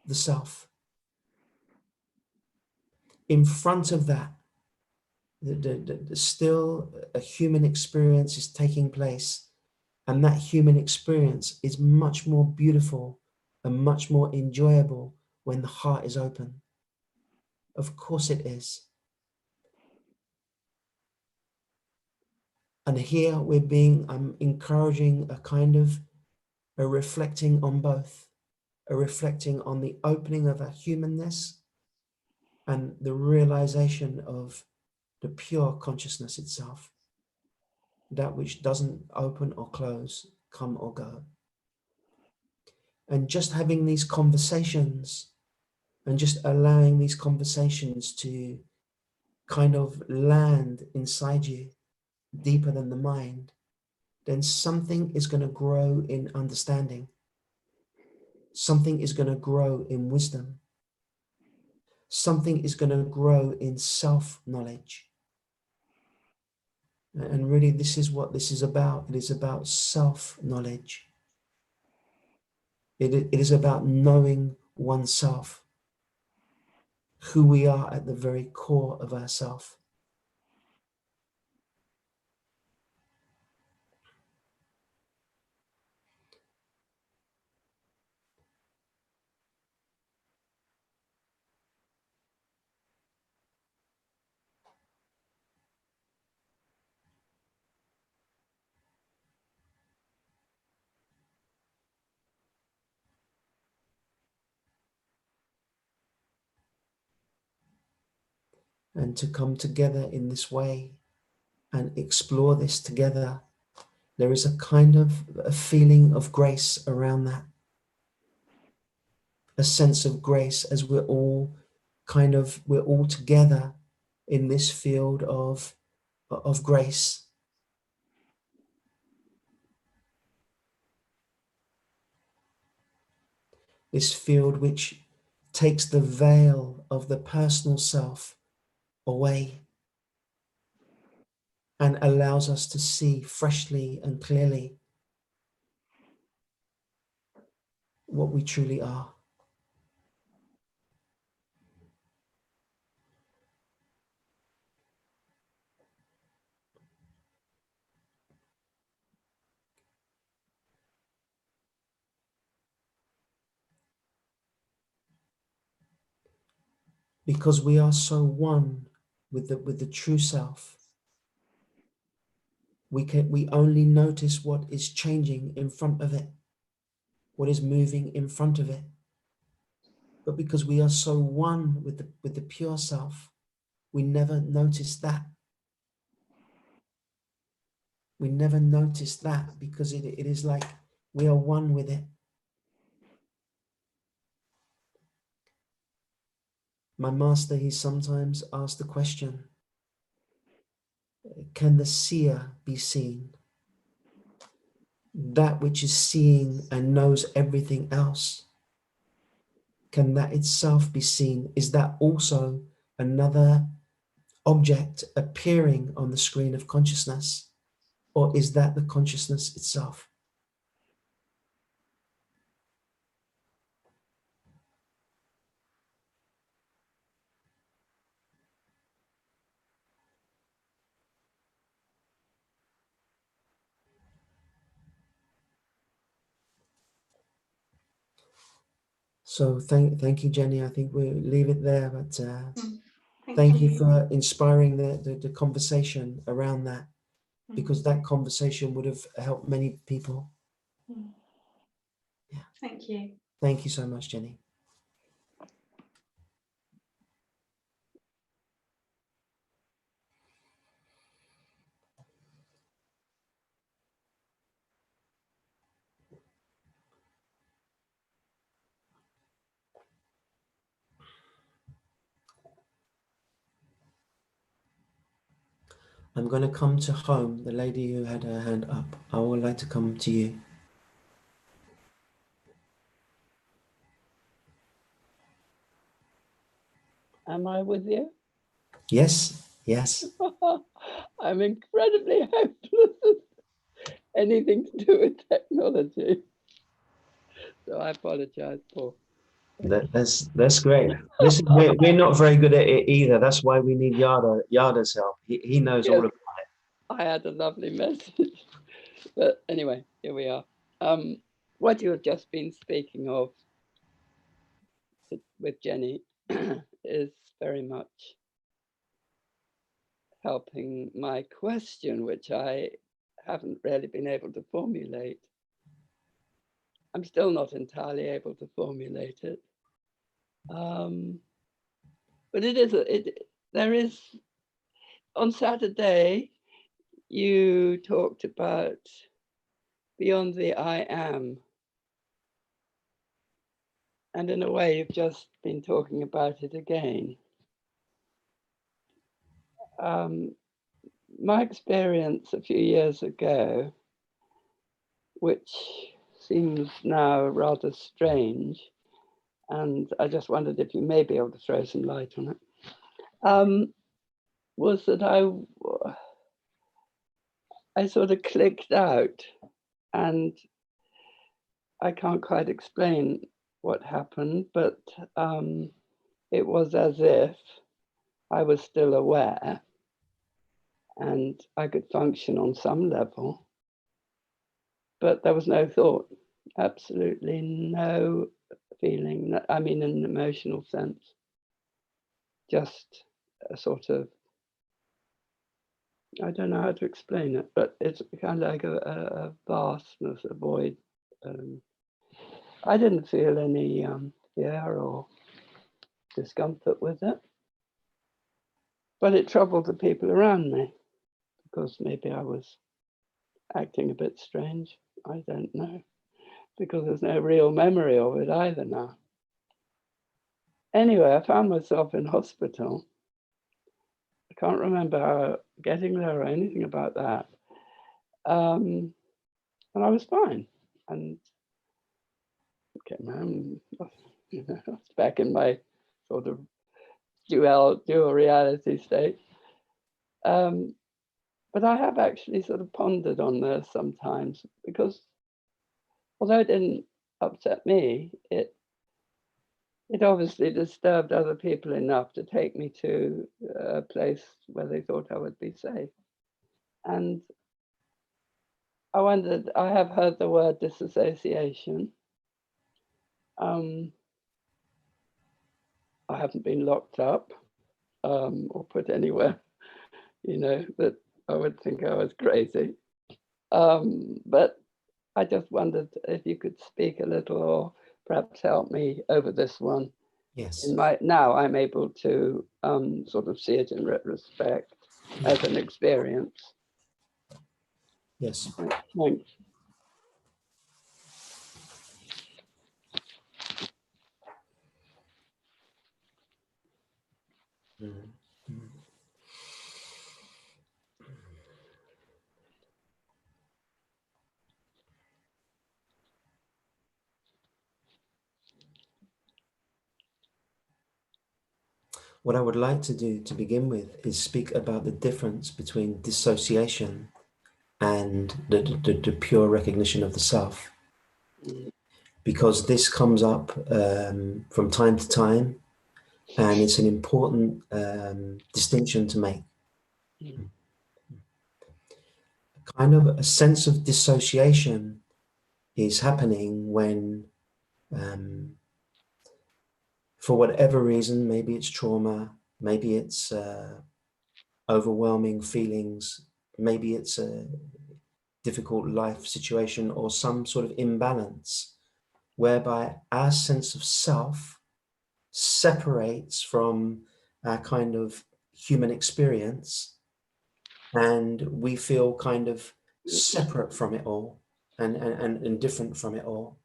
the self. In front of that, still a human experience is taking place, and that human experience is much more beautiful and much more enjoyable when the heart is open. Of course it is. And here I'm encouraging a kind of a reflecting on both, a reflecting on the opening of our humanness and the realization of the pure consciousness itself, that which doesn't open or close, come or go. And just having these conversations and just allowing these conversations to kind of land inside you deeper than the mind, then something is going to grow in understanding. Something is going to grow in wisdom. Something is going to grow in self-knowledge. And really, this is what this is about. It is about self-knowledge. It is about knowing oneself, who we are at the very core of ourself. And to come together in this way and explore this together, there is a kind of a feeling of grace around that. A sense of grace as we're all together in this field of grace. This field which takes the veil of the personal self away and allows us to see freshly and clearly what we truly are. Because we are so one with the true self, we only notice what is changing in front of it, what is moving in front of it. But because we are so one with the pure self, we never notice that. We never notice that because it is like we are one with it. My master, he sometimes asked the question, can the seer be seen? That which is seeing and knows everything else, can that itself be seen? Is that also another object appearing on the screen of consciousness? Or is that the consciousness itself? So thank you, Jenny. I think we'll leave it there, but thank you for inspiring the conversation around that, because that conversation would have helped many people. Yeah. Thank you. Thank you so much, Jenny. I'm going to come to home, the lady who had her hand up. I would like to come to you. Am I with you? Yes, yes. I'm incredibly hopeless at anything to do with technology. So I apologize, Paul. That's great. Listen, we're not very good at it either. That's why we need Yada's help. He knows all Yes, about it. I had a lovely message. But anyway, here we are. What you have just been speaking of with Jenny is very much helping my question, which I haven't really been able to formulate. I'm still not entirely able to formulate it. But there is, on Saturday, you talked about beyond the I am. And in a way, you've just been talking about it again. My experience a few years ago, which seems now rather strange, and I just wondered if you may be able to throw some light on it, was that I sort of clicked out, and I can't quite explain what happened, but it was as if I was still aware and I could function on some level, but there was no thought, absolutely no feeling, I mean, in an emotional sense, just a sort of, I don't know how to explain it, but it's kind of like a vastness, a void. I didn't feel any fear or discomfort with it, but it troubled the people around me because maybe I was acting a bit strange. I don't know, because there's no real memory of it either now. Anyway, I found myself in hospital. I can't remember getting there or anything about that. And I was fine. And came home, you know, I was back in my sort of dual reality state. But I have actually sort of pondered on this sometimes, because although it didn't upset me, it obviously disturbed other people enough to take me to a place where they thought I would be safe. And I wondered, I have heard the word disassociation. I haven't been locked up or put anywhere, you know, that I would think I was crazy. But I just wondered if you could speak a little or perhaps help me over this one. Yes. Now I'm able to sort of see it in retrospect as an experience. Yes. Thanks. Mm-hmm. What I would like to do to begin with is speak about the difference between dissociation and the pure recognition of the self, because this comes up from time to time, and it's an important distinction to make. Kind of a sense of dissociation is happening when, for whatever reason, maybe it's trauma, maybe it's overwhelming feelings, maybe it's a difficult life situation or some sort of imbalance, whereby our sense of self separates from our kind of human experience, and we feel kind of separate from it all and different from it all.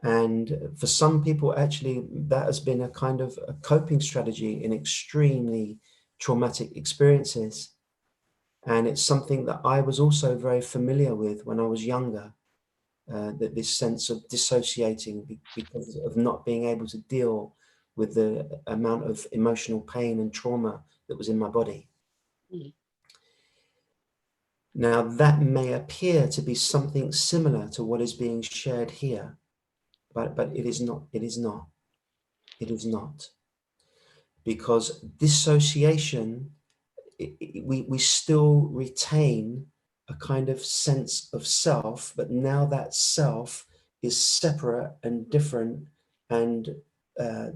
And for some people, actually, that has been a kind of a coping strategy in extremely traumatic experiences. And it's something that I was also very familiar with when I was younger, that this sense of dissociating because of not being able to deal with the amount of emotional pain and trauma that was in my body. Mm. Now, that may appear to be something similar to what is being shared here, but it is not. It is not. It is not. Because dissociation, we still retain a kind of sense of self, but now that self is separate and different and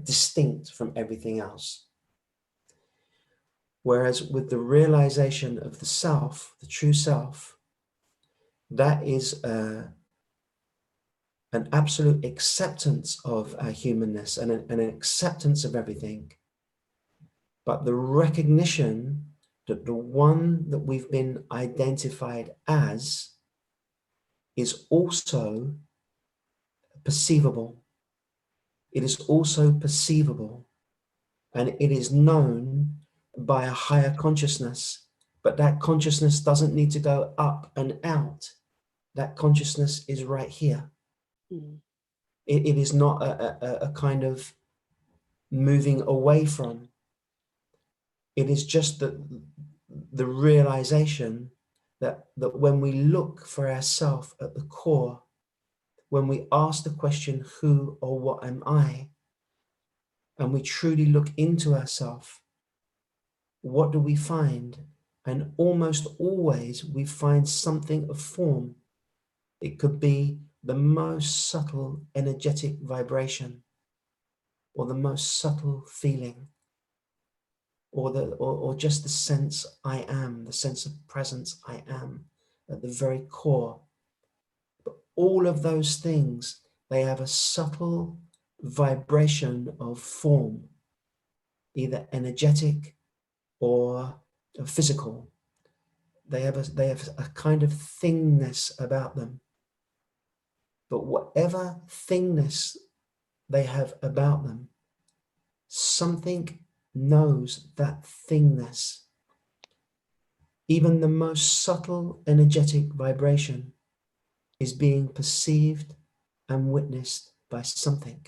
distinct from everything else. Whereas with the realization of the self, the true self, that is an absolute acceptance of our humanness and an acceptance of everything. But the recognition that the one that we've been identified as is also perceivable. It is also perceivable, and it is known by a higher consciousness, but that consciousness doesn't need to go up and out. That consciousness is right here. Mm. It is not a kind of moving away from. It is just the realization that when we look for ourselves at the core, when we ask the question, who or what am I? And we truly look into ourselves, what do we find? And almost always we find something of form. It could be the most subtle energetic vibration, or the most subtle feeling, or just the sense I am, the sense of presence I am at the very core. But all of those things, they have a subtle vibration of form, either energetic or physical. They have a kind of thingness about them. But whatever thingness they have about them, something knows that thingness. Even the most subtle energetic vibration is being perceived and witnessed by something.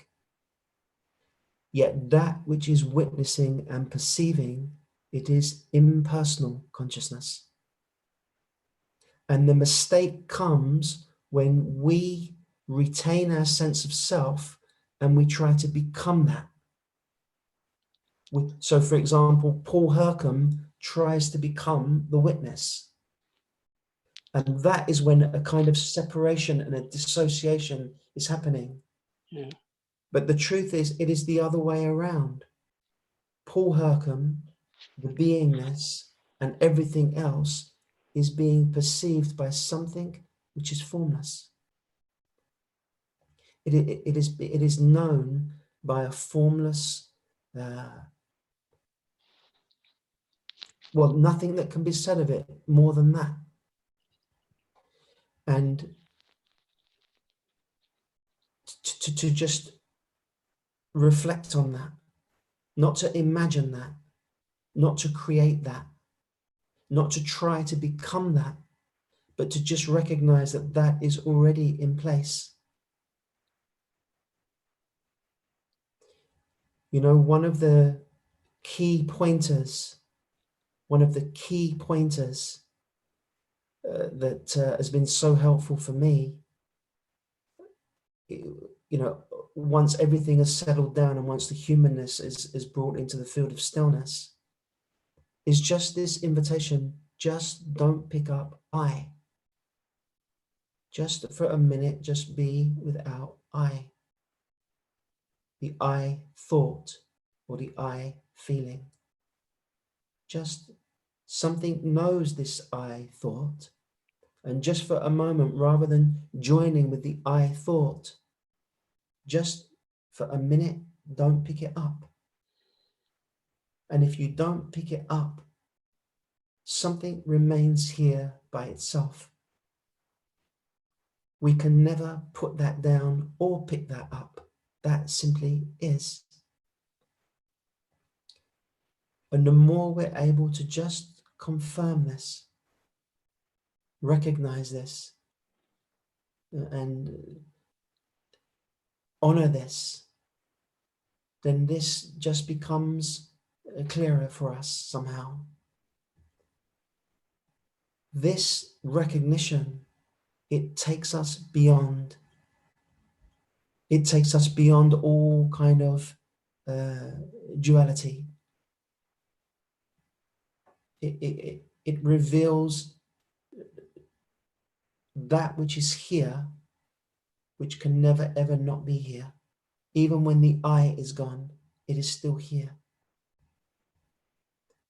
Yet that which is witnessing and perceiving, it is impersonal consciousness. And the mistake comes when we retain our sense of self and we try to become that. So, for example, Paul Hercombe tries to become the witness. And that is when a kind of separation and a dissociation is happening. Yeah. But the truth is, it is the other way around. Paul Hercombe, the beingness, and everything else is being perceived by something which is formless. It is known by a formless, well, nothing that can be said of it more than that. And to just reflect on that, not to imagine that, not to create that, not to try to become that, but to just recognize that that is already in place. You know, one of the key pointers that has been so helpful for me, you know, once everything is settled down and once the humanness is brought into the field of stillness, is just this invitation, just don't pick up I. Just for a minute, just be without I. The I thought or the I feeling. Just something knows this I thought. And just for a moment, rather than joining with the I thought, just for a minute, don't pick it up. And if you don't pick it up, something remains here by itself. We can never put that down or pick that up. That simply is. And the more we're able to just confirm this, recognize this and honor this, then this just becomes clearer for us somehow. This recognition, it takes us beyond. It takes us beyond all kind of duality. It reveals that which is here, which can never ever not be here. Even when the I is gone, it is still here.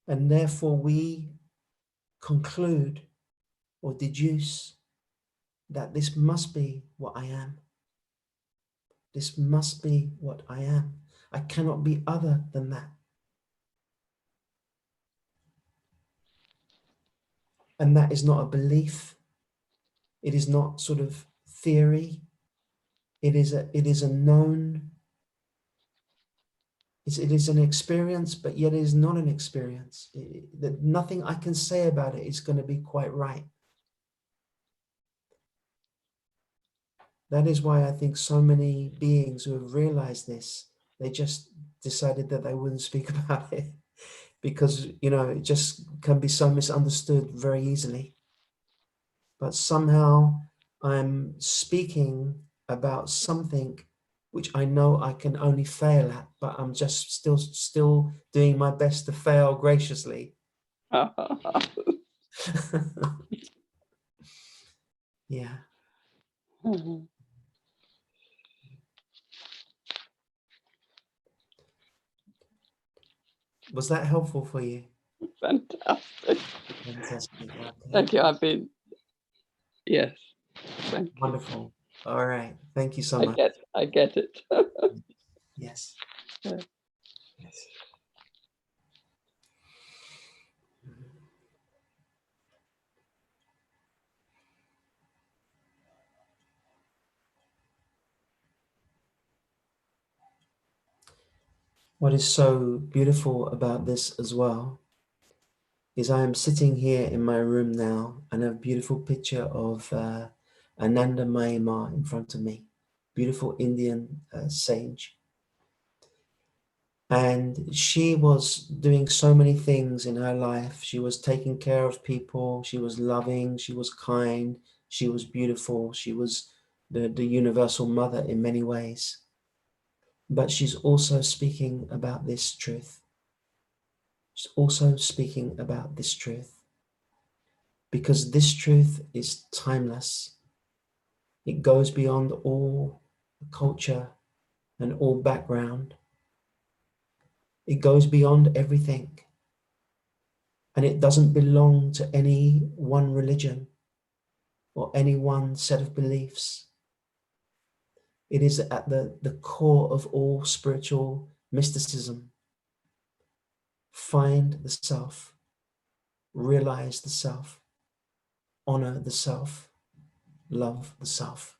And therefore we conclude or deduce that this must be what I am. This must be what I am. I cannot be other than that. And that is not a belief. It is not sort of theory. It is a known, it is an experience, but yet it is not an experience. That nothing I can say about it is going to be quite right. That is why I think so many beings who have realized this, they just decided that they wouldn't speak about it because, you know, it just can be so misunderstood very easily. But somehow I'm speaking about something which I know I can only fail at, but I'm just still doing my best to fail graciously. Yeah. Was that helpful for you? Fantastic. Fantastic. Okay. Thank you. I've been, yes. Thank you. Wonderful. All right. Thank you so much. I get it. Yes. Yeah. Yes. What is so beautiful about this as well is I am sitting here in my room now and I have a beautiful picture of Ananda Mayama in front of me, beautiful Indian sage. And she was doing so many things in her life. She was taking care of people. She was loving. She was kind. She was beautiful. She was the universal mother in many ways. But she's also speaking about this truth. She's also speaking about this truth. Because this truth is timeless. It goes beyond all culture and all background. It goes beyond everything. And it doesn't belong to any one religion or any one set of beliefs. It is at the core of all spiritual mysticism. Find the self, realize the self, honor the self, love the self.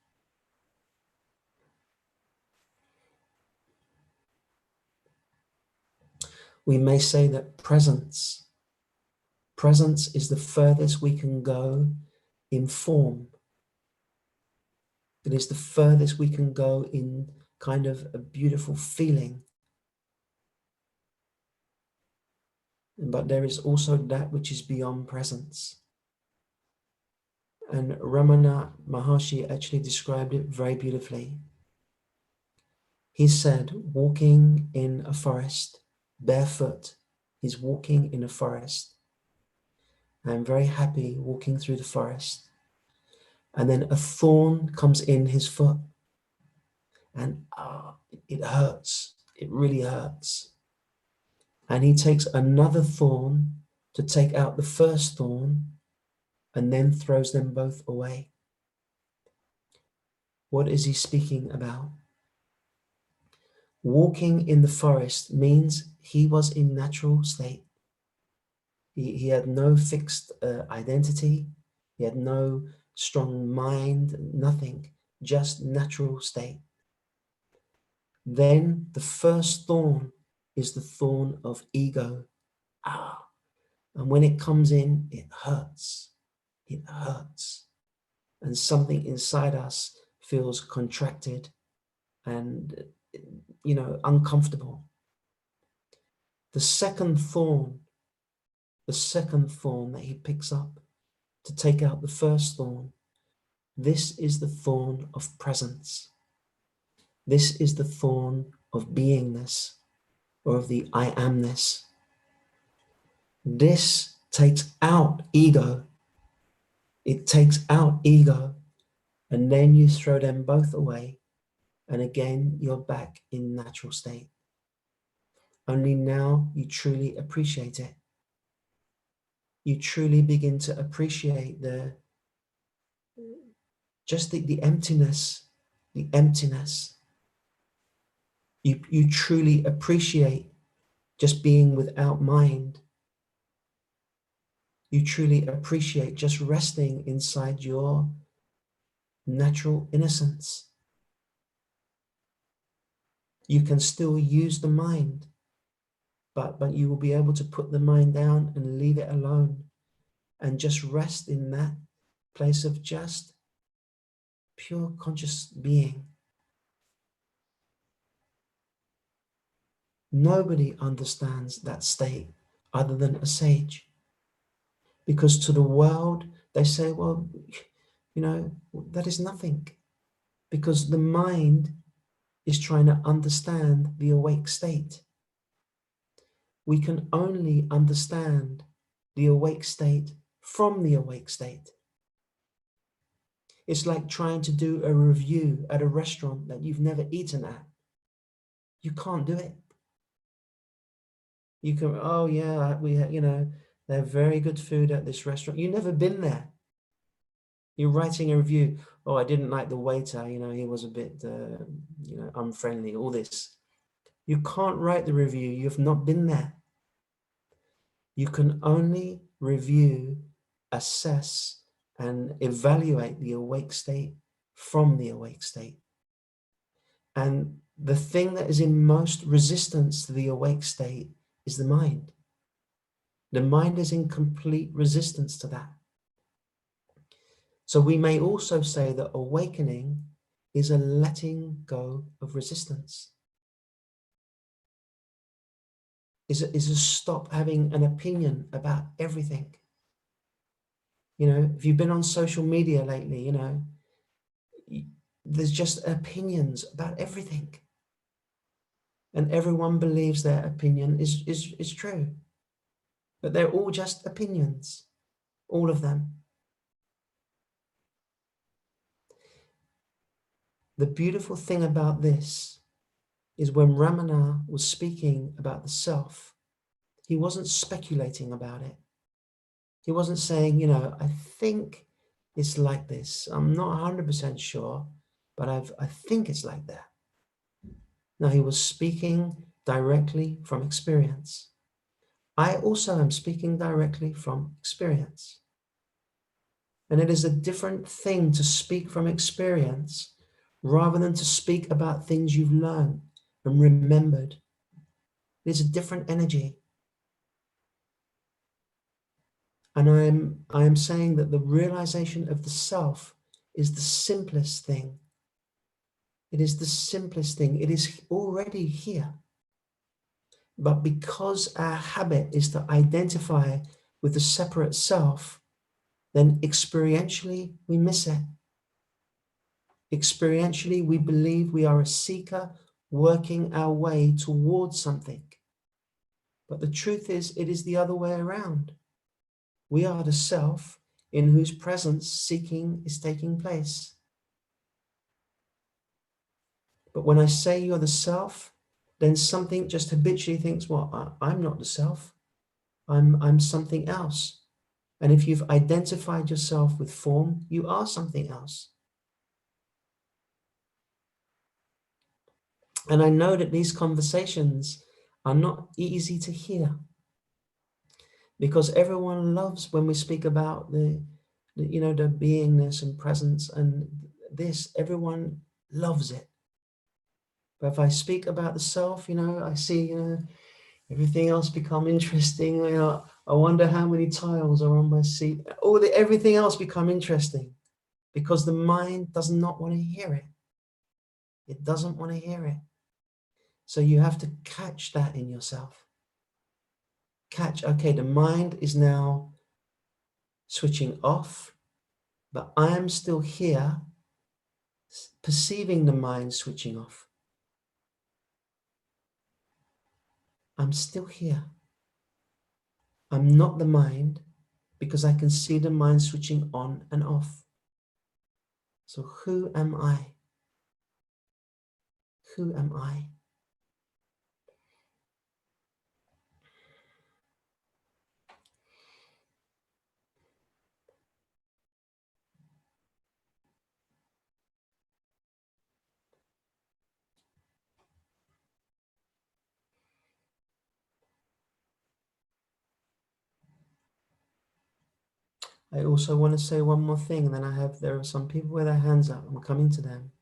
We may say that presence is the furthest we can go in form. It is the furthest we can go in kind of a beautiful feeling. But there is also that which is beyond presence. And Ramana Maharshi actually described it very beautifully. He said, walking in a forest, barefoot, he's walking in a forest. I'm very happy walking through the forest. And then a thorn comes in his foot. And it hurts. It really hurts. And he takes another thorn to take out the first thorn and then throws them both away. What is he speaking about? Walking in the forest means he was in natural state. He had no fixed identity. He had no strong mind, nothing, just natural state. Then the first thorn is the thorn of ego. And when it comes in, it hurts. it hurts. And something inside us feels contracted and, you know, uncomfortable. The second thorn that he picks up to take out the first thorn, this is the thorn of presence. This is the thorn of beingness, or of the I amness. This takes out ego. It takes out ego, and then you throw them both away, and again you're back in natural state. Only now you truly appreciate it. You truly begin to appreciate the emptiness, the emptiness. You truly appreciate just being without mind. You truly appreciate just resting inside your natural innocence. You can still use the mind, but you will be able to put the mind down and leave it alone and just rest in that place of just pure conscious being. Nobody understands that state other than a sage. Because to the world, they say, well, you know, that is nothing. Because the mind is trying to understand the awake state. We can only understand the awake state from the awake state. It's like trying to do a review at a restaurant that you've never eaten at. You can't do it. You can, oh yeah, you know, they have very good food at this restaurant. You've never been there. You're writing a review. Oh, I didn't like the waiter. You know, he was a bit, you know, unfriendly, all this. You can't write the review. You've not been there. You can only review, assess, and evaluate the awake state from the awake state. And the thing that is in most resistance to the awake state is the mind. The mind is in complete resistance to that. So we may also say that awakening is a letting go of resistance. Is a stop having an opinion about everything. You know, if you've been on social media lately, you know, there's just opinions about everything. And everyone believes their opinion is true. But they're all just opinions, all of them. The beautiful thing about this is when Ramana was speaking about the self, he wasn't speculating about it. He wasn't saying, you know, I think it's like this. I'm not 100% sure, but I think it's like that. No, he was speaking directly from experience. I also am speaking directly from experience. And it is a different thing to speak from experience rather than to speak about things you've learned and remembered. It's a different energy. And I am saying that the realization of the self is the simplest thing. It is the simplest thing. It is already here. But because our habit is to identify with the separate self, then experientially we miss it. Experientially, we believe we are a seeker working our way towards something. But the truth is, it is the other way around. We are the self in whose presence seeking is taking place. But when I say you're the self, then something just habitually thinks, well, I'm not the self. I'm something else. And if you've identified yourself with form, you are something else. And I know that these conversations are not easy to hear, because everyone loves when we speak about the you know, the beingness and presence and this, everyone loves it. But if I speak about the self, you know, I see, you know, everything else become interesting. You know, I wonder how many tiles are on my seat. Everything else become interesting because the mind does not want to hear it. It doesn't want to hear it. So you have to catch that in yourself. Catch, okay, the mind is now switching off, but I am still here perceiving the mind switching off. I'm still here. I'm not the mind because I can see the mind switching on and off. So who am I? Who am I? I also want to say one more thing, and then there are some people with their hands up. I'm coming to them.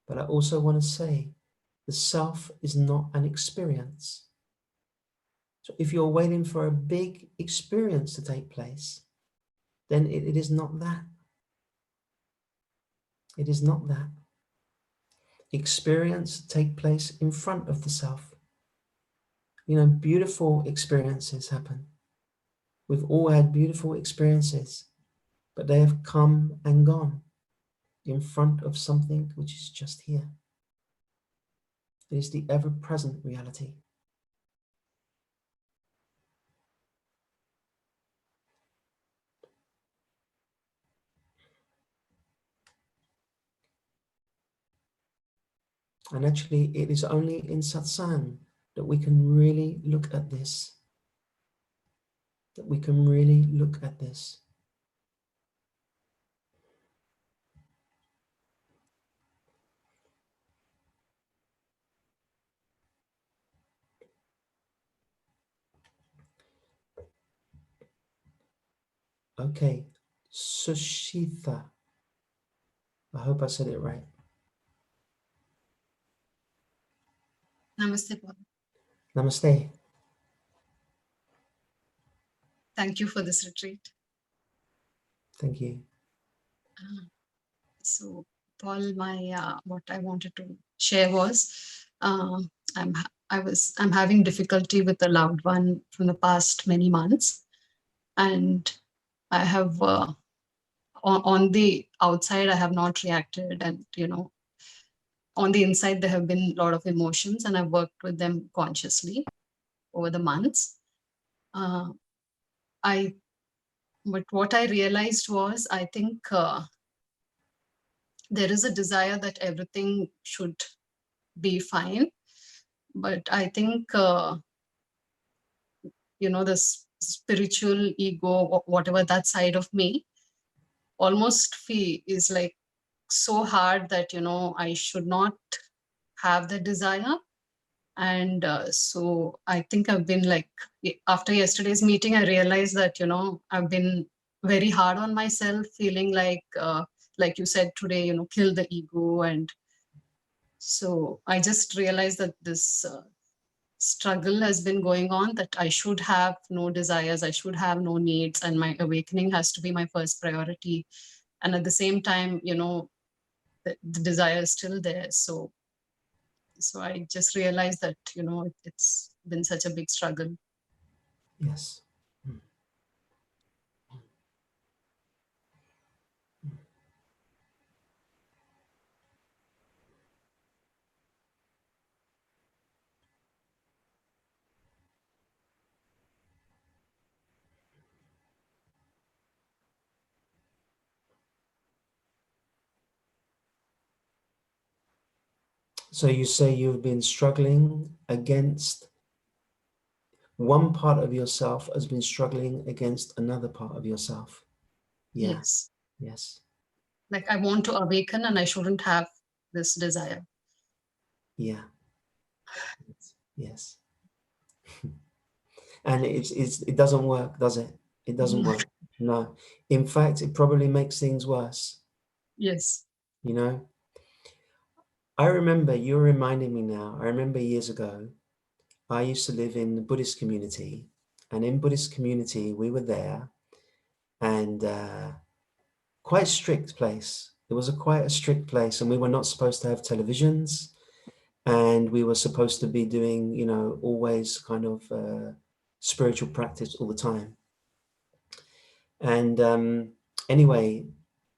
But I also want to say the self is not an experience. So if you're waiting for a big experience to take place, then it is not that. It is not that. Experience take place in front of the self. You know, beautiful experiences happen. We've all had beautiful experiences, but they have come and gone in front of something which is just here. It is the ever-present reality. And actually, it is only in satsang that we can really look at this. That we can really look at this. Okay, Sushita. I hope I said it right. Namaste, Paul. Namaste. Thank you for this retreat. Thank you. So, Paul, my what I wanted to share was I'm having difficulty with a loved one from the past many months, and I have on the outside I have not reacted, and on the inside there have been a lot of emotions, and I've worked with them consciously over the months. But what I realized was, I think there is a desire that everything should be fine. But I think, this spiritual ego, whatever that side of me, almost is like so hard that, I should not have the desire. And so I think I've been like, after yesterday's meeting, I realized that, I've been very hard on myself, feeling like you said today, kill the ego. And so I just realized that this struggle has been going on, that I should have no desires, I should have no needs, and my awakening has to be my first priority. And at the same time, the desire is still there. So I just realized that, it's been such a big struggle. Yes. So you say you've been struggling against one part of yourself, has been struggling against another part of yourself. Yeah. Yes. Yes. Like I want to awaken and I shouldn't have this desire. Yeah. Yes. And it doesn't work, does it? It doesn't work. No. In fact, it probably makes things worse. Yes. I remember, you're reminding me now, I remember years ago, I used to live in the Buddhist community, And in Buddhist community, we were there, and quite strict place. It was quite a strict place, and we were not supposed to have televisions, and we were supposed to be doing, you know, always kind of spiritual practice all the time. And anyway,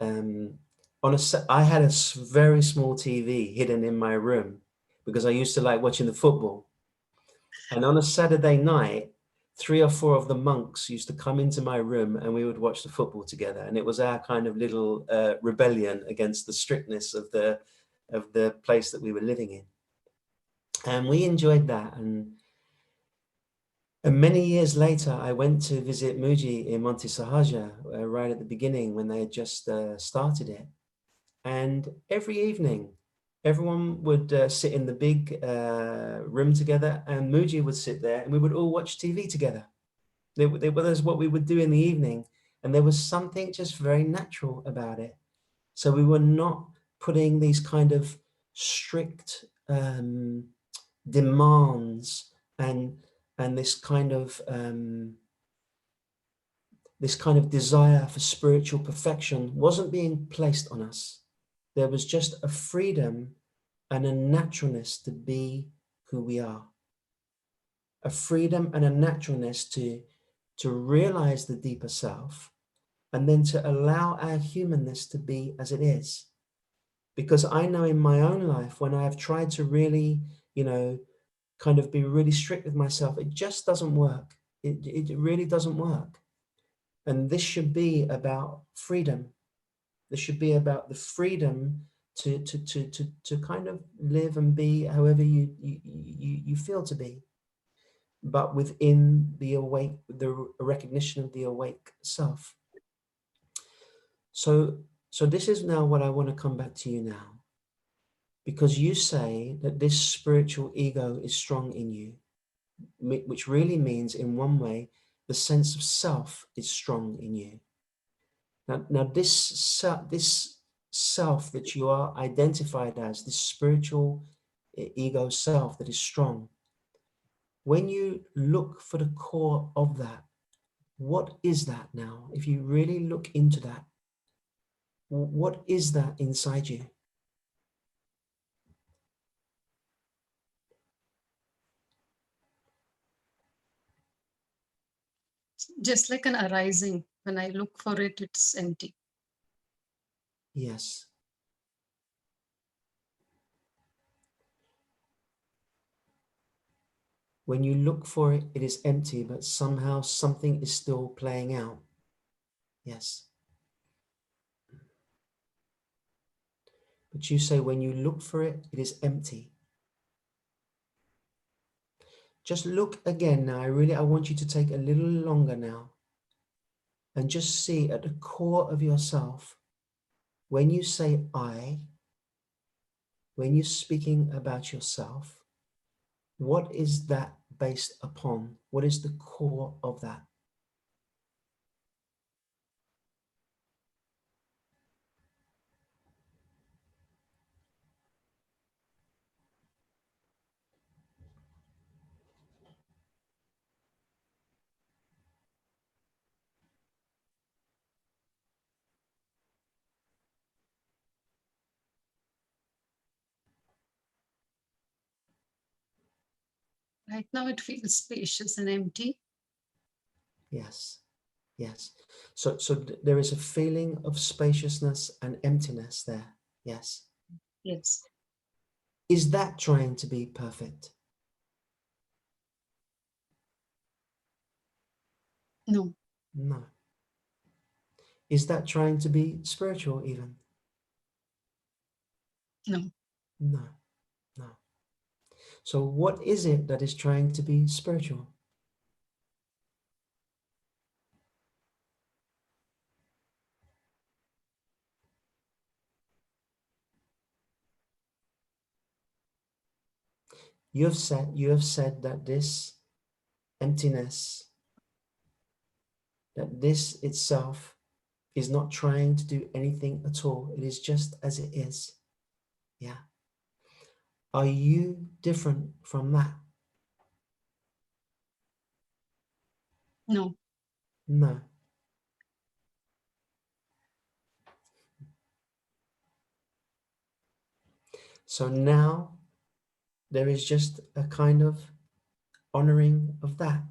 I had a very small TV hidden in my room because I used to like watching the football. And on a Saturday night, 3 or 4 of the monks used to come into my room and we would watch the football together. And it was our kind of little rebellion against the strictness of the place that we were living in. And we enjoyed that. And many years later, I went to visit Mooji in Monte Sahaja, right at the beginning when they had just started it. And every evening, everyone would sit in the big room together, and Mooji would sit there, and we would all watch TV together. That was what we would do in the evening. And there was something just very natural about it. So we were not putting these kind of strict demands and this kind of desire for spiritual perfection wasn't being placed on us. There was just a freedom and a naturalness to be who we are. A freedom and a naturalness to realize the deeper self, and then to allow our humanness to be as it is. Because I know in my own life, when I have tried to really, you know, kind of be really strict with myself, it just doesn't work. It really doesn't work. And this should be about freedom. This should be about the freedom to kind of live and be however you feel to be, but within the recognition of the awake self. So this is now what I want to come back to you now, because you say that this spiritual ego is strong in you, which really means, in one way, the sense of self is strong in you. Now this self that you are identified as, this spiritual ego self that is strong, when you look for the core of that, what is that now? If you really look into that, what is that inside you? Just like an arising. When I look for it, it's empty. Yes. When you look for it, it is empty, but somehow something is still playing out. Yes. But you say when you look for it, it is empty. Just look again now. I want you to take a little longer now and just see at the core of yourself, when you say I, when you're speaking about yourself, what is that based upon? What is the core of that? Right now it feels spacious and empty. Yes, yes. So there is a feeling of spaciousness and emptiness there. Yes. Yes. Is that trying to be perfect? No. No. Is that trying to be spiritual even? No. No, no. So what is it that is trying to be spiritual? You have said that this emptiness, that this itself is not trying to do anything at all. It is just as it is. Yeah. Are you different from that? No. No. So now there is just a kind of honoring of that,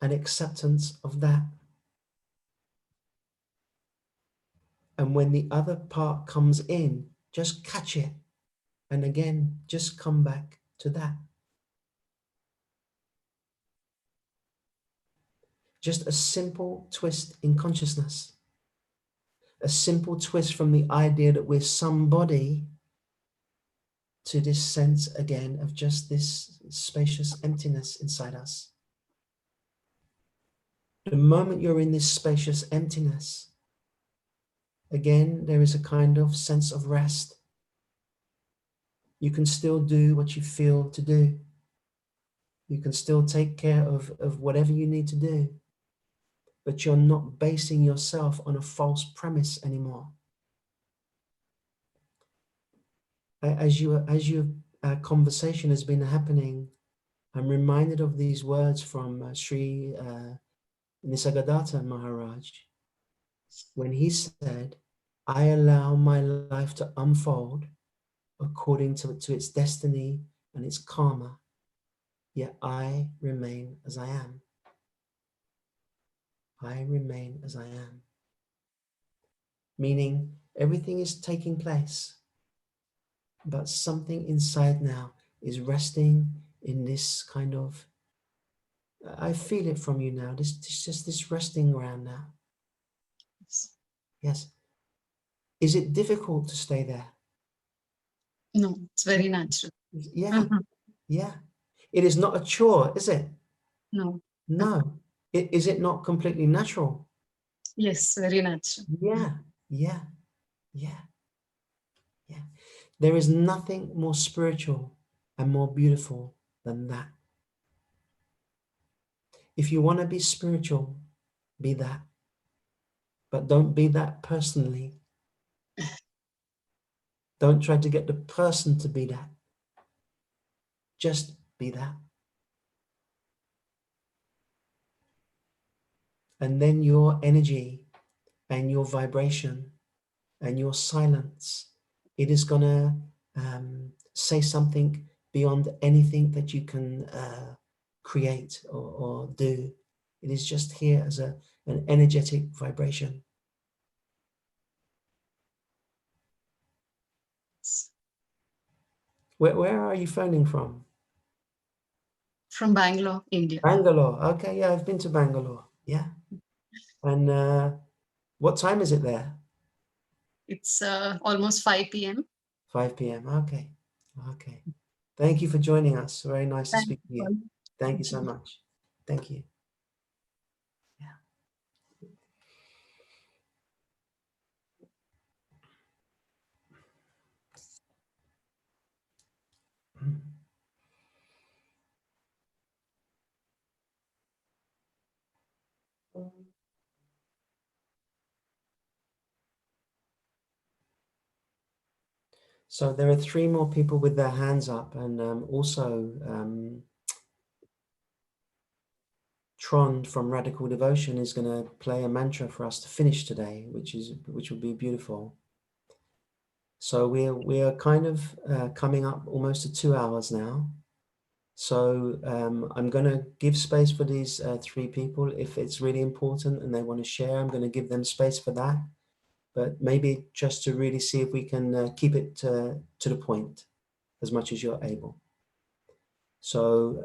an acceptance of that. And when the other part comes in, just catch it. And again, just come back to that. Just a simple twist in consciousness. A simple twist from the idea that we're somebody to this sense again of just this spacious emptiness inside us. The moment you're in this spacious emptiness, again, there is a kind of sense of rest. You can still do what you feel to do. You can still take care of whatever you need to do, but you're not basing yourself on a false premise anymore. As your conversation has been happening, I'm reminded of these words from Sri Nisargadatta Maharaj, when he said, I allow my life to unfold according to its destiny and its karma, yet I remain as I am. I remain as I am. Meaning everything is taking place, but something inside now is resting in this kind of, I feel it from you now, just this resting around now. Yes. Is it difficult to stay there? No, it's very natural. Yeah, yeah. It is not a chore, is it? No. No. Is it not completely natural? Yes, very natural. Yeah, yeah, yeah, yeah. There is nothing more spiritual and more beautiful than that. If you want to be spiritual, be that. But don't be that personally. Don't try to get the person to be that. Just be that. And then your energy and your vibration and your silence, it is going to say something beyond anything that you can create or do. It is just here as an energetic vibration. Where are you phoning from? From Bangalore, India. Bangalore. Okay, yeah, I've been to Bangalore. Yeah. And what time is it there? It's almost 5 p.m. 5 p.m. Okay. Okay. Thank you for joining us. Very nice to speak to you. Thank you so much. Thank you. Yeah. So there are 3 more people with their hands up, and also Trond from Radical Devotion is going to play a mantra for us to finish today, which will be beautiful. So we are kind of coming up almost to 2 hours now. So I'm going to give space for these 3 people. If it's really important and they want to share, I'm going to give them space for that. But maybe just to really see if we can keep it to the point as much as you're able. So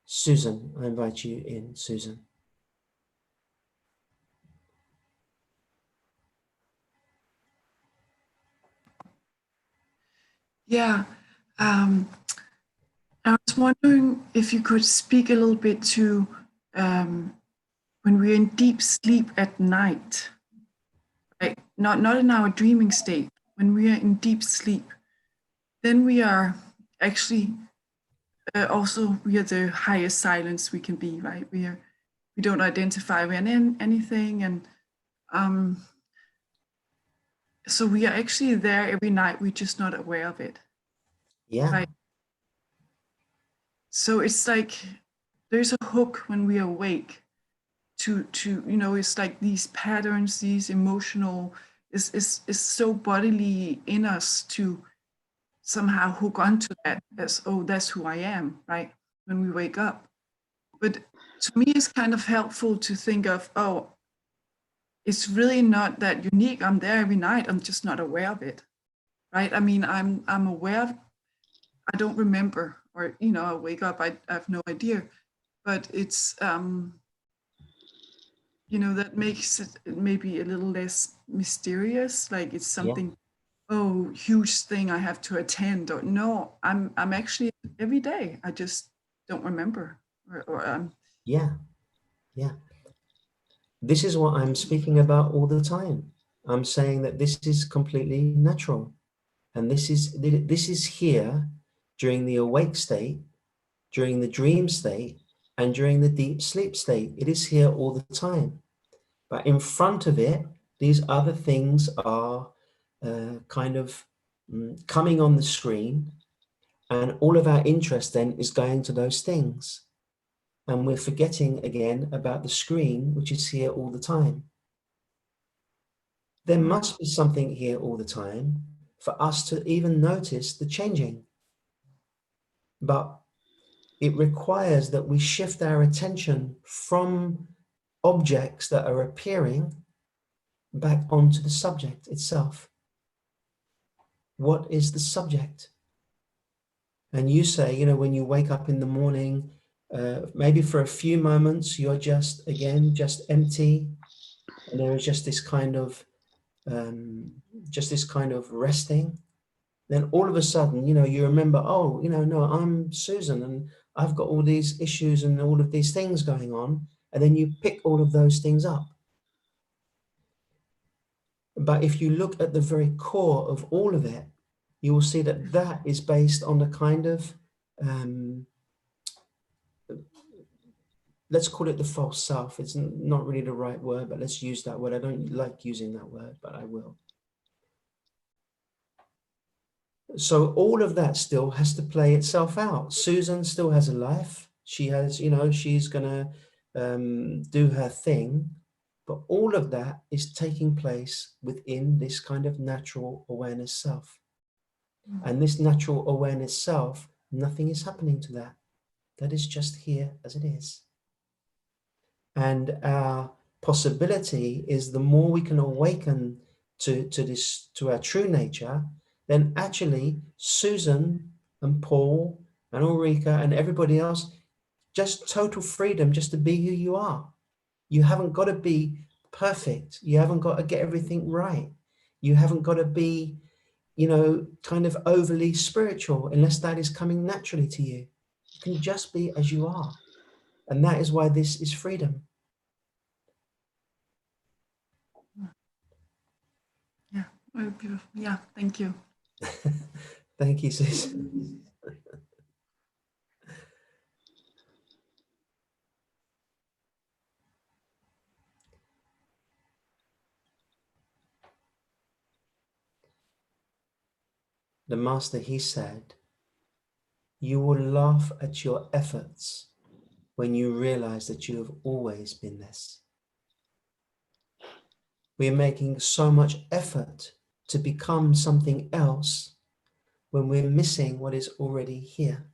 Susan, I invite you in, Susan. Yeah, I was wondering if you could speak a little bit to when we're in deep sleep at night, right? Not in our dreaming state. When we are in deep sleep, then we are actually also we are the highest silence we can be, right? We don't identify we're in anything, and so we are actually there every night. We're just not aware of it. Yeah. Right. so it's like there's a hook when we awake to it's like these patterns, these emotional is so bodily in us to somehow hook onto that as, oh, that's who I am, right? When we wake up. But to me, it's kind of helpful to think of, oh, it's really not that unique. I'm there every night. I'm just not aware of it, right? I mean, I'm aware of, I don't remember, or, I wake up, I have no idea, but it's, that makes it maybe a little less mysterious. Like it's something, oh, huge thing I have to attend, or no, I'm actually every day. I just don't remember, or Yeah. This is what I'm speaking about all the time. I'm saying that this is completely natural. And this is here during the awake state, during the dream state, and during the deep sleep state. It is here all the time. But in front of it, these other things are kind of coming on the screen, and all of our interest then is going to those things. And we're forgetting again about the screen, which is here all the time. There must be something here all the time for us to even notice the changing. But it requires that we shift our attention from objects that are appearing back onto the subject itself. What is the subject? And you say, when you wake up in the morning, maybe for a few moments, you're just empty. And there is just this kind of resting. Then all of a sudden, you remember, oh, no, I'm Susan and I've got all these issues and all of these things going on. And then you pick all of those things up. But if you look at the very core of all of it, you will see that that is based on the kind of, let's call it the false self. It's not really the right word, but let's use that word. I don't like using that word, but I will. So all of that still has to play itself out. Susan still has a life. She has, she's going to do her thing. But all of that is taking place within this kind of natural awareness self. And this natural awareness self, nothing is happening to that. That is just here as it is. And our possibility is the more we can awaken to our true nature, then actually Susan and Paul and Ulrika and everybody else, just total freedom just to be who you are. You haven't got to be perfect. You haven't got to get everything right. You haven't got to be, kind of overly spiritual unless that is coming naturally to you. You can just be as you are. And that is why this is freedom. Yeah, very beautiful. Yeah, thank you. Thank you, sis. The master, he said, you will laugh at your efforts when you realize that you have always been this. We are making so much effort to become something else when we're missing what is already here.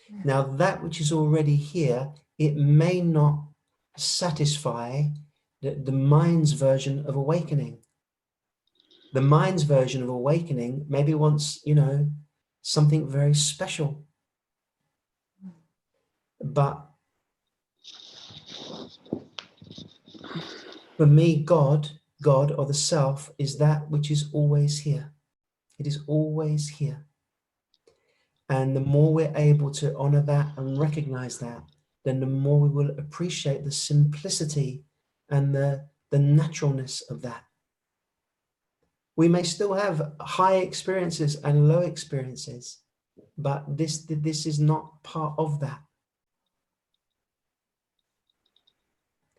Yeah. Now, that which is already here, it may not satisfy the mind's version of awakening. The mind's version of awakening maybe wants, something very special. But for me, God or the self is that which is always here. It is always here. And the more we're able to honor that and recognize that, then the more we will appreciate the simplicity and the naturalness of that. We may still have high experiences and low experiences, but this is not part of that.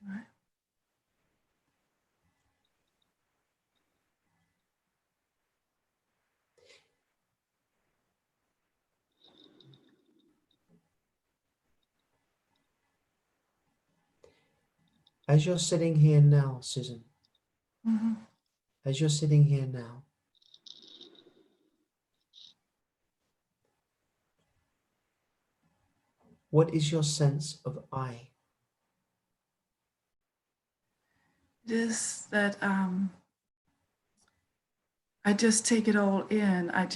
Right. As you're sitting here now, Susan, Mhm. as you're sitting here now, what is your sense of I? It is that I just take it all in. I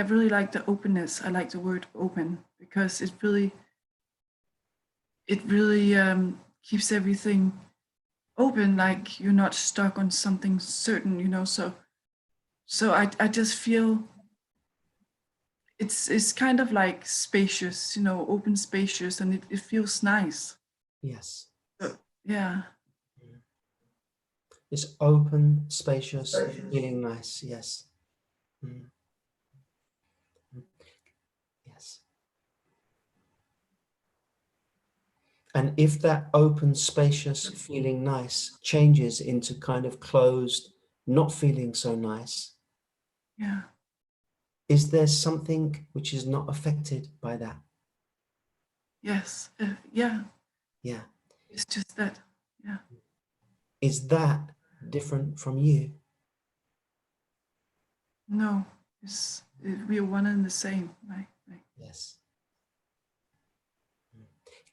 really like the openness. I like the word open because it really keeps everything open, like you're not stuck on something certain, you know. So I just feel it's kind of like spacious, you know, open spacious, and it feels nice. Yes. So, yeah. It's open, spacious, feeling nice. Yes. Mm. Yes. And if that open, spacious, feeling nice changes into kind of closed, not feeling so nice, Yeah. is there something which is not affected by that? Yes. Yeah. Yeah. It's just that. Yeah. Is that different from you? No. We are one and the same. Like Yes.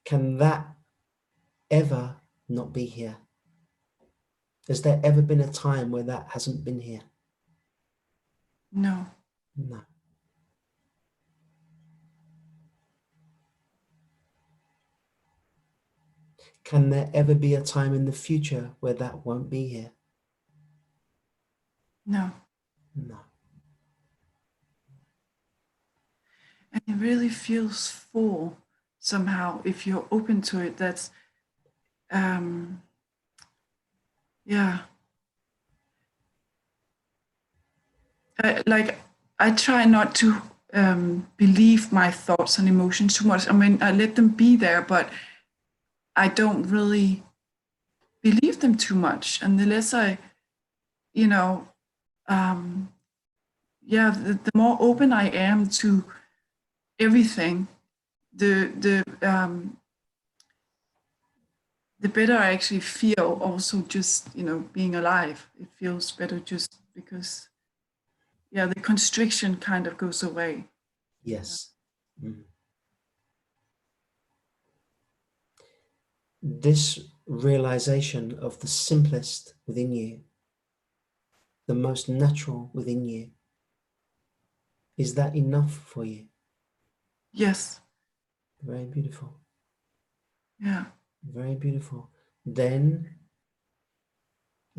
Can that ever not be here? Has there ever been a time where that hasn't been here? no. No. Can there ever be a time in the future where that won't be here? No. No. And it really feels full somehow if you're open to it. That's yeah. I try not to believe my thoughts and emotions too much. I mean, I let them be there, but I don't really believe them too much. And the less I, you know, the more open I am to everything, the better I actually feel. Also, just being alive, it feels better just because, yeah, the constriction kind of goes away. Yes. Mm. This realization of the simplest within you, the most natural within you, is that enough for you? Yes. Very beautiful. Yeah. Very beautiful. Then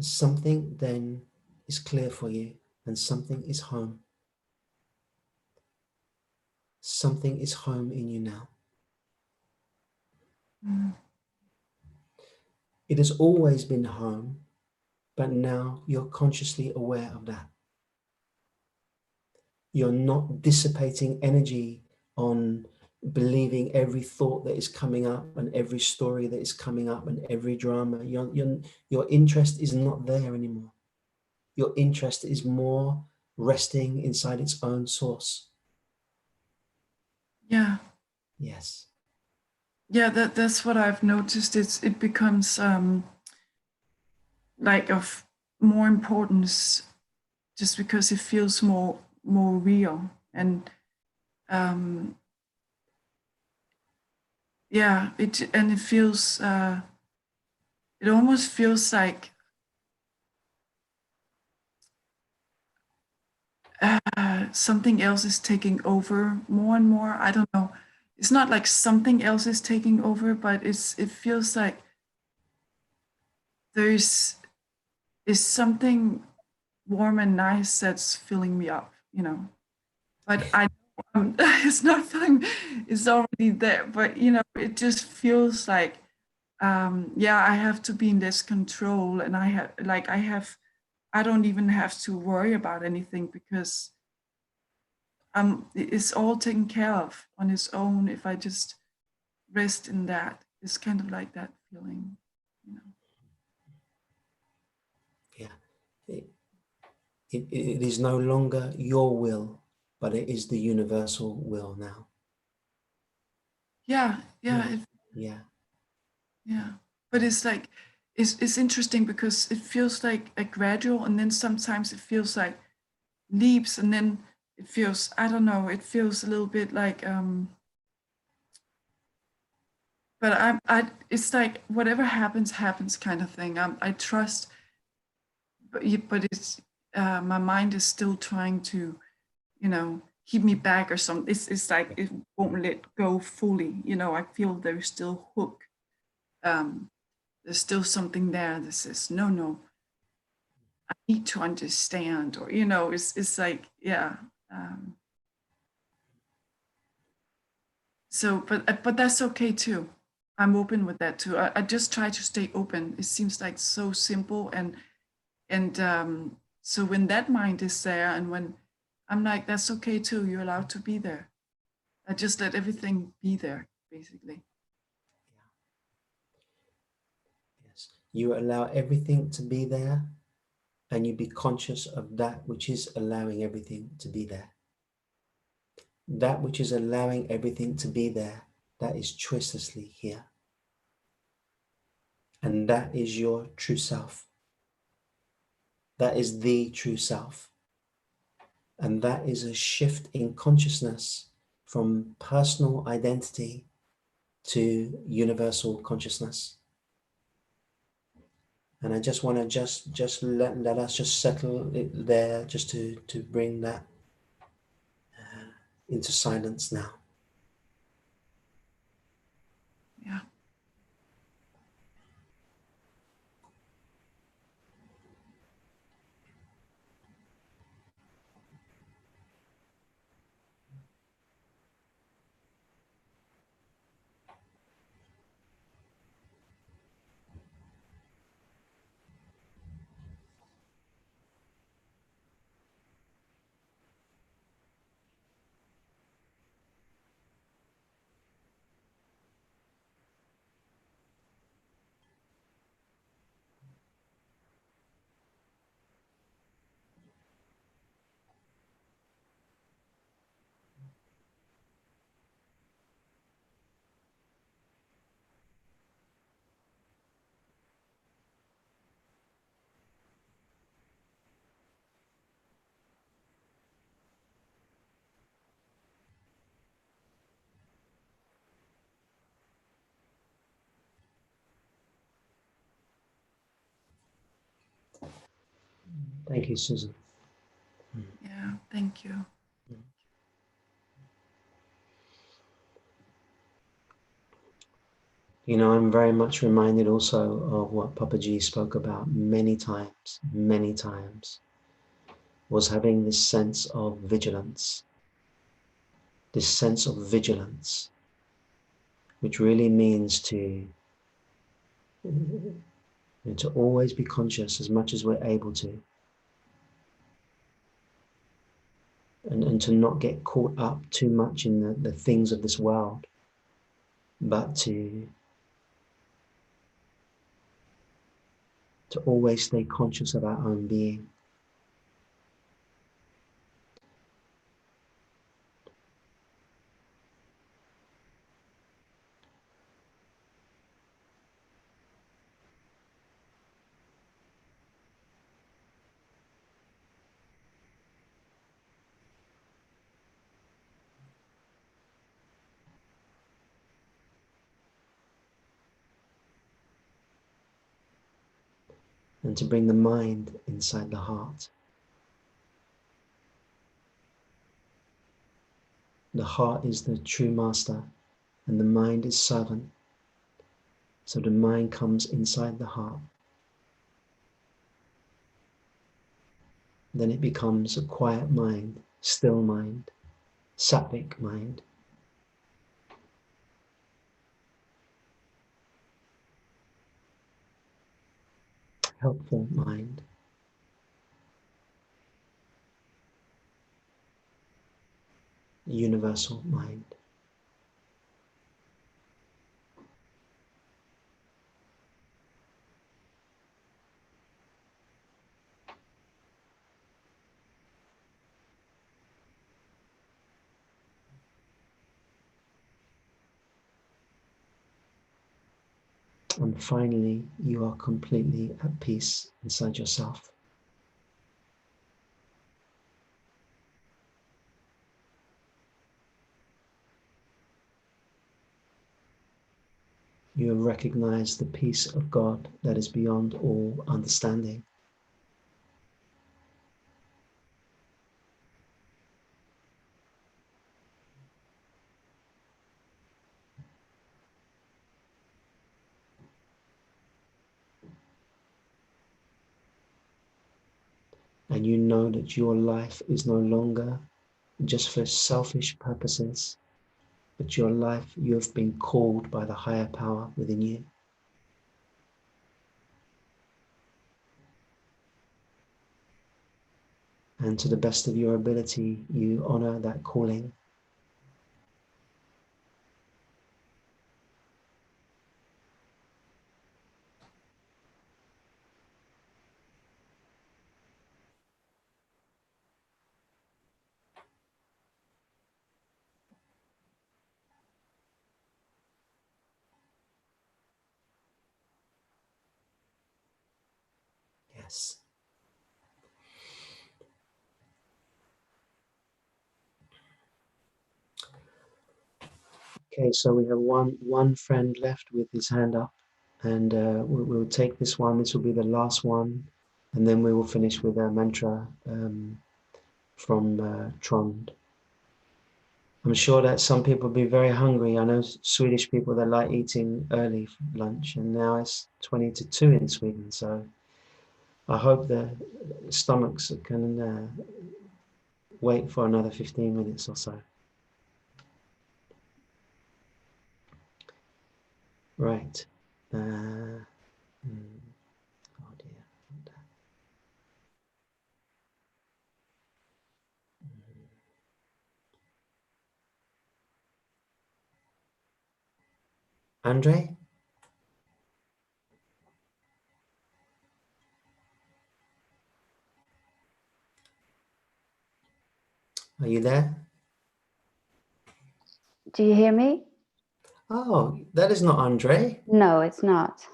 something then is clear for you, and something is home. Something is home in you now. Mm. It has always been home, but now you're consciously aware of that. You're not dissipating energy on believing every thought that is coming up and every story that is coming up and every drama. Your interest is not there anymore. Your interest is more resting inside its own source. Yeah. Yes. Yeah, that's what I've noticed. It becomes like of more importance just because it feels more real. And yeah, it feels it almost feels like something else is taking over more and more. I don't know. It's not like something else is taking over, but it feels like there's is something warm and nice that's filling me up, But I know it's not filling, it's already there. But it just feels like yeah, I have to be in this control, and I don't even have to worry about anything because it's all taken care of on its own if I just rest in that. It's kind of like that feeling. Yeah. It is no longer your will, but it is the universal will now. Yeah. Yeah. Yeah, but it's like it's interesting because it feels like a gradual, and then sometimes it feels like leaps, and then it feels, I don't know, it feels a little bit like but I it's like whatever happens happens kind of thing. I trust, but but it's my mind is still trying to, you know, keep me back or something. It's like it won't let go fully. You know, I feel there's still hook. Um, there's still something there that says no, no, I need to understand, or you know, it's like yeah. Um, so, but that's okay too. I'm open with that too. I just try to stay open. It seems like so simple, and so when that mind is there, and when I'm like, that's okay too. You're allowed to be there. I just let everything be there, basically. Yes. You allow everything to be there, and you be conscious of that which is allowing everything to be there. That which is allowing everything to be there, that is choicelessly here. And that is your true self. That is the true self. And that is a shift in consciousness from personal identity to universal consciousness. And I just want to just let us just settle it there, just to bring that into silence now. Yeah. Thank you, Susan. Yeah. Thank you. You know, I'm very much reminded also of what Papaji spoke about many times, was having this sense of vigilance, which really means to always be conscious as much as we're able to, and to not get caught up too much in the things of this world, but to always stay conscious of our own being. And to bring the mind inside the heart. The heart is the true master, and the mind is servant. So the mind comes inside the heart. Then it becomes a quiet mind, still mind, sattvic mind. Helpful mind. Universal mind. And finally, you are completely at peace inside yourself. You have recognized the peace of God that is beyond all understanding. And you know that your life is no longer just for selfish purposes, but your life, you have been called by the higher power within you. And to the best of your ability, you honor that calling. Yes. Okay, so we have one friend left with his hand up, and we'll take this one. This will be the last one, and then we will finish with a mantra from Trond. I'm sure that some people will be very hungry. I know Swedish people that like eating early lunch, and now it's 20 to 2 in Sweden. So I hope the stomachs can wait for another 15 minutes or so. Right. Oh dear. Andre? Are you there? Do you hear me? Oh, that is not Andre. No, it's not.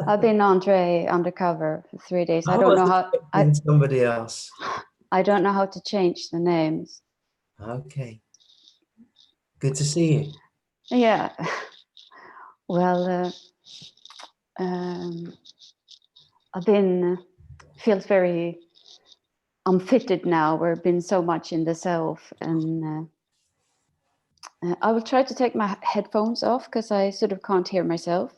I've been Andre undercover for 3 days. I don't know how. Somebody else. I don't know how to change the names. Okay. Good to see you. Yeah. Well, I've been feels very unfitted now. We've been so much in the self, and I will try to take my headphones off because I sort of can't hear myself.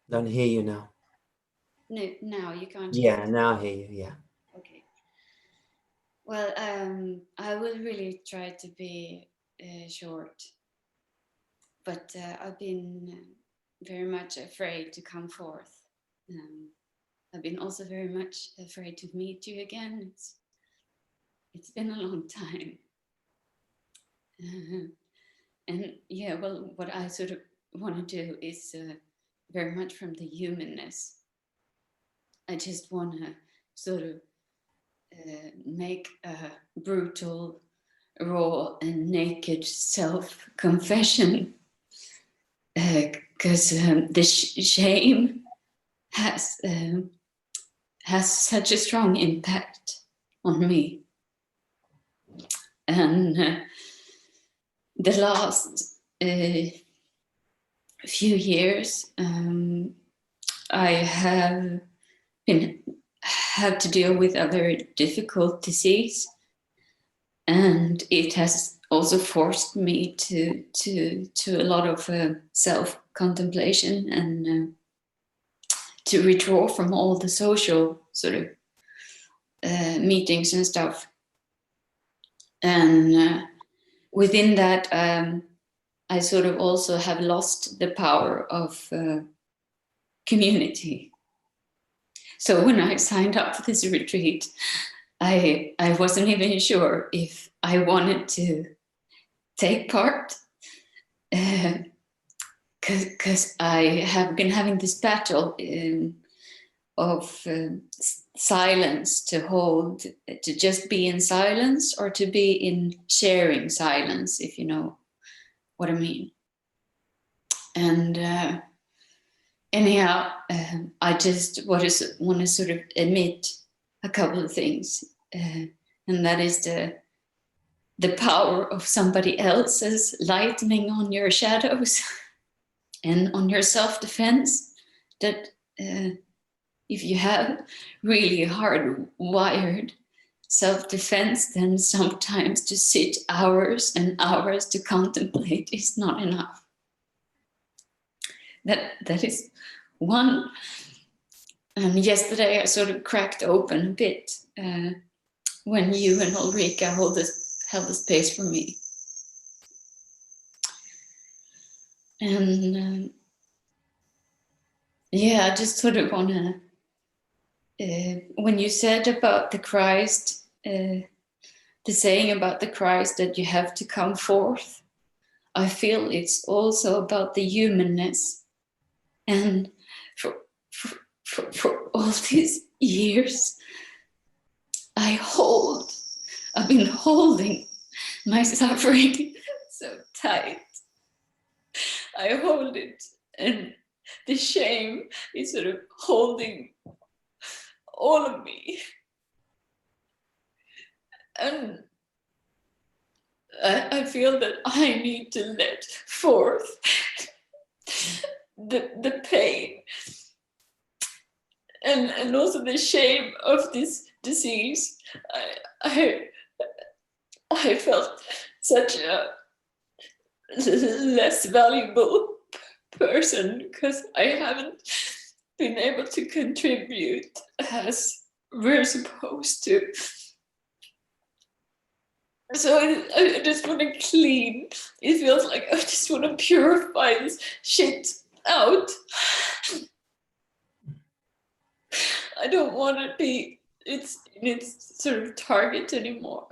Don't hear you now. No, now you can't. Yeah, now I hear you. Yeah. Okay. Well, I will really try to be short, but I've been very much afraid to come forth. I've been also very much afraid to meet you again. It's been a long time. And yeah, well, what I sort of want to do is very much from the humanness. I just want to sort of make a brutal, raw, and naked self-confession, because the shame has such a strong impact on me. And the last few years, I have had to deal with a very difficult disease, and it has also forced me to a lot of self-contemplation and to withdraw from all the social sort of meetings and stuff. And within that, I sort of also have lost the power of community. So when I signed up for this retreat, I wasn't even sure if I wanted to take part, because I have been having this battle silence, to hold, to just be in silence, or to be in sharing silence, if you know what I mean. And anyhow, I just want to sort of admit a couple of things, and that is the power of somebody else's lightning on your shadows and on your self-defense. That if you have really hardwired self-defense, then sometimes to sit hours and hours to contemplate is not enough. That is one. And yesterday I sort of cracked open a bit when you and Ulrika held the space for me. And yeah, I just sort of want to, when you said about the Christ, the saying about the Christ that you have to come forth, I feel it's also about the humanness. And for all these years, I've been holding my suffering so tight. I hold it, and the shame is sort of holding all of me. And I feel that I need to let forth the pain and also the shame of this disease. I felt such a less valuable person because I haven't been able to contribute as we're supposed to. So I just want to clean. It feels like I just want to purify this shit out. I don't want to be its sort of target anymore.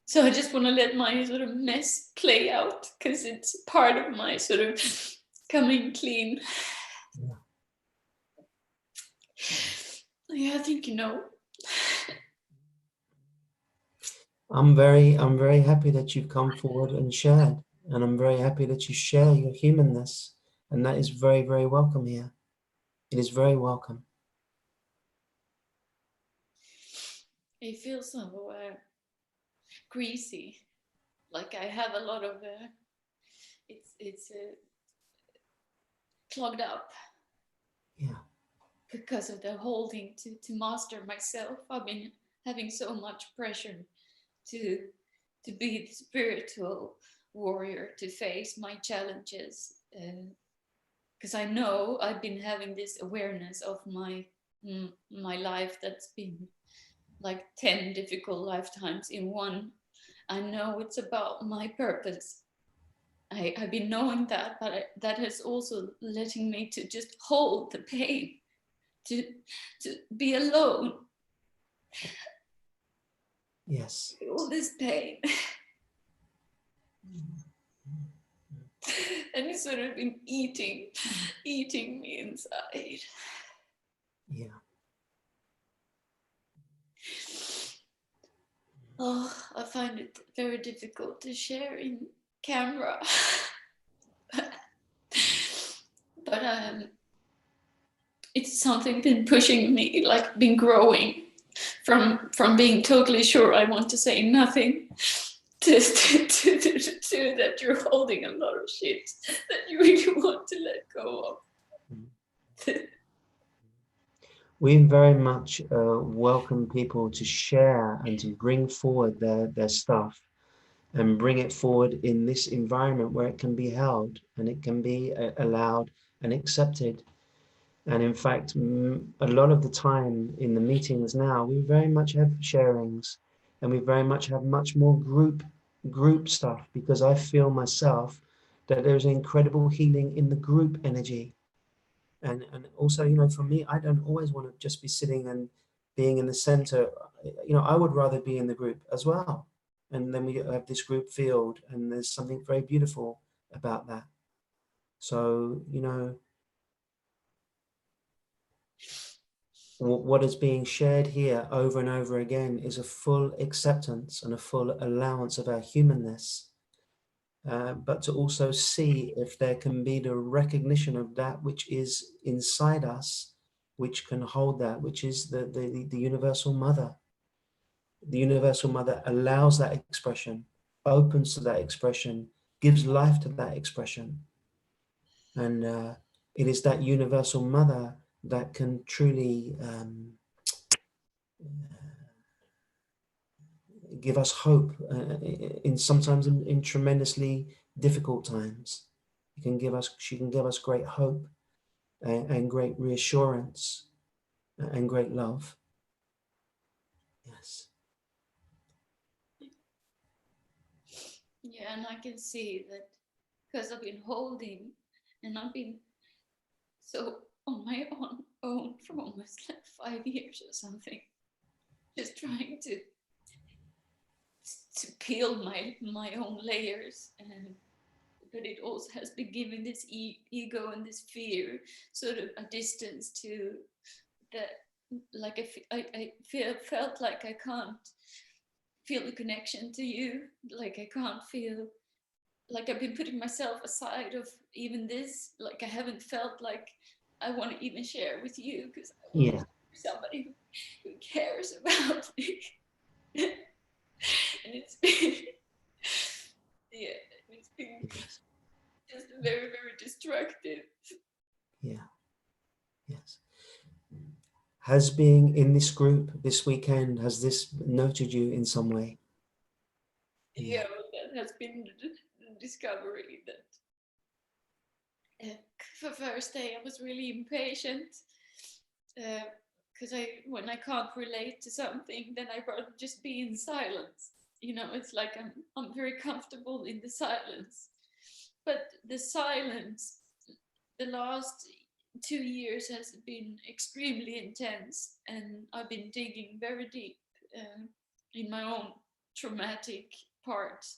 So I just want to let my sort of mess play out because it's part of my sort of coming clean. Yeah, I think you know. I'm very happy that you've come forward and shared, and I'm very happy that you share your humanness, and that is very, very welcome here. It is very welcome. It feels so greasy, like I have a lot of it's clogged up. Yeah. Because of the holding to master myself. I've been having so much pressure to be the spiritual warrior, to face my challenges, because I know I've been having this awareness of my life that's been like 10 difficult lifetimes in one. I know it's about my purpose. I've been knowing that, but that has also letting me to just hold the pain, to be alone. Yes. All this pain. And it's sort of been eating me inside. Yeah. Oh, I find it very difficult to share in camera. But it's something been pushing me, like been growing from being totally sure I want to say nothing to that you're holding a lot of shit that you really want to let go of. We very much welcome people to share and to bring forward their stuff and bring it forward in this environment where it can be held and it can be allowed and accepted. And in fact, a lot of the time in the meetings now, we very much have sharings, and we very much have much more group stuff, because I feel myself that there's an incredible healing in the group energy. And also, you know, for me, I don't always want to just be sitting and being in the center. You know, I would rather be in the group as well. And then we have this group field, and there's something very beautiful about that. So, you know, what is being shared here over and over again is a full acceptance and a full allowance of our humanness, but to also see if there can be the recognition of that which is inside us, which can hold that, which is the universal mother. The universal mother allows that expression, opens to that expression, gives life to that expression. And it is that universal mother that can truly give us hope in sometimes in tremendously difficult times. She can give us great hope and great reassurance and great love. Yes. Yeah, and I can see that because I've been holding and I've been so on my own for almost like 5 years or something, just trying to peel my own layers, and but it also has been giving this ego and this fear sort of a distance to that, like I felt like I can't feel the connection to you, like I can't feel, like I've been putting myself aside of even this, like I haven't felt like I want to even share with you because I want Yeah. somebody who cares about me. And it's been, yeah, it's been just very, very destructive. Yeah. Yes. Has being in this group this weekend, has this nurtured you in some way? Yeah, well, that has been the discovery that for first day I was really impatient because when I can't relate to something, then I rather just be in silence. You know, it's like I'm very comfortable in the silence, but the silence the last 2 years has been extremely intense, and I've been digging very deep in my own traumatic parts.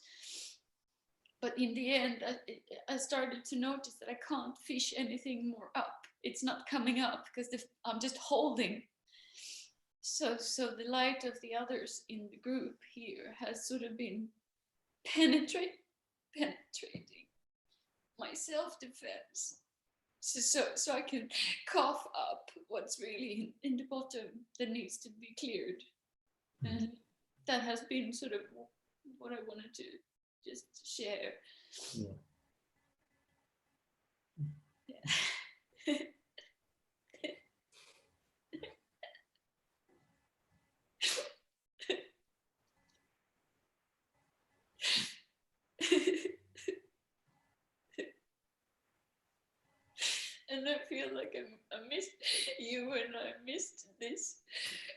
But in the end, I started to notice that I can't fish anything more up. It's not coming up because I'm just holding. So the light of the others in the group here has sort of been penetrating my self-defense. So I can cough up what's really in the bottom that needs to be cleared. And that has been sort of what I wanted to just share. Yeah. Yeah. And I feel like I missed you, and I missed this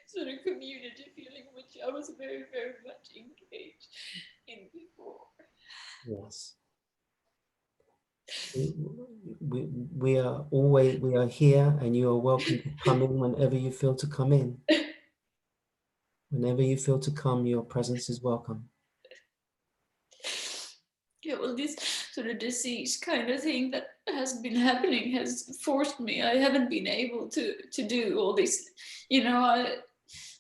sort of community feeling, which I was very, very much engaged in before. Yes. We are here, and you are welcome to come in whenever you feel to come in. Whenever you feel to come, your presence is welcome. Yeah, well, this sort of disease kind of thing that has been happening has forced me. I haven't been able to do all this, you know,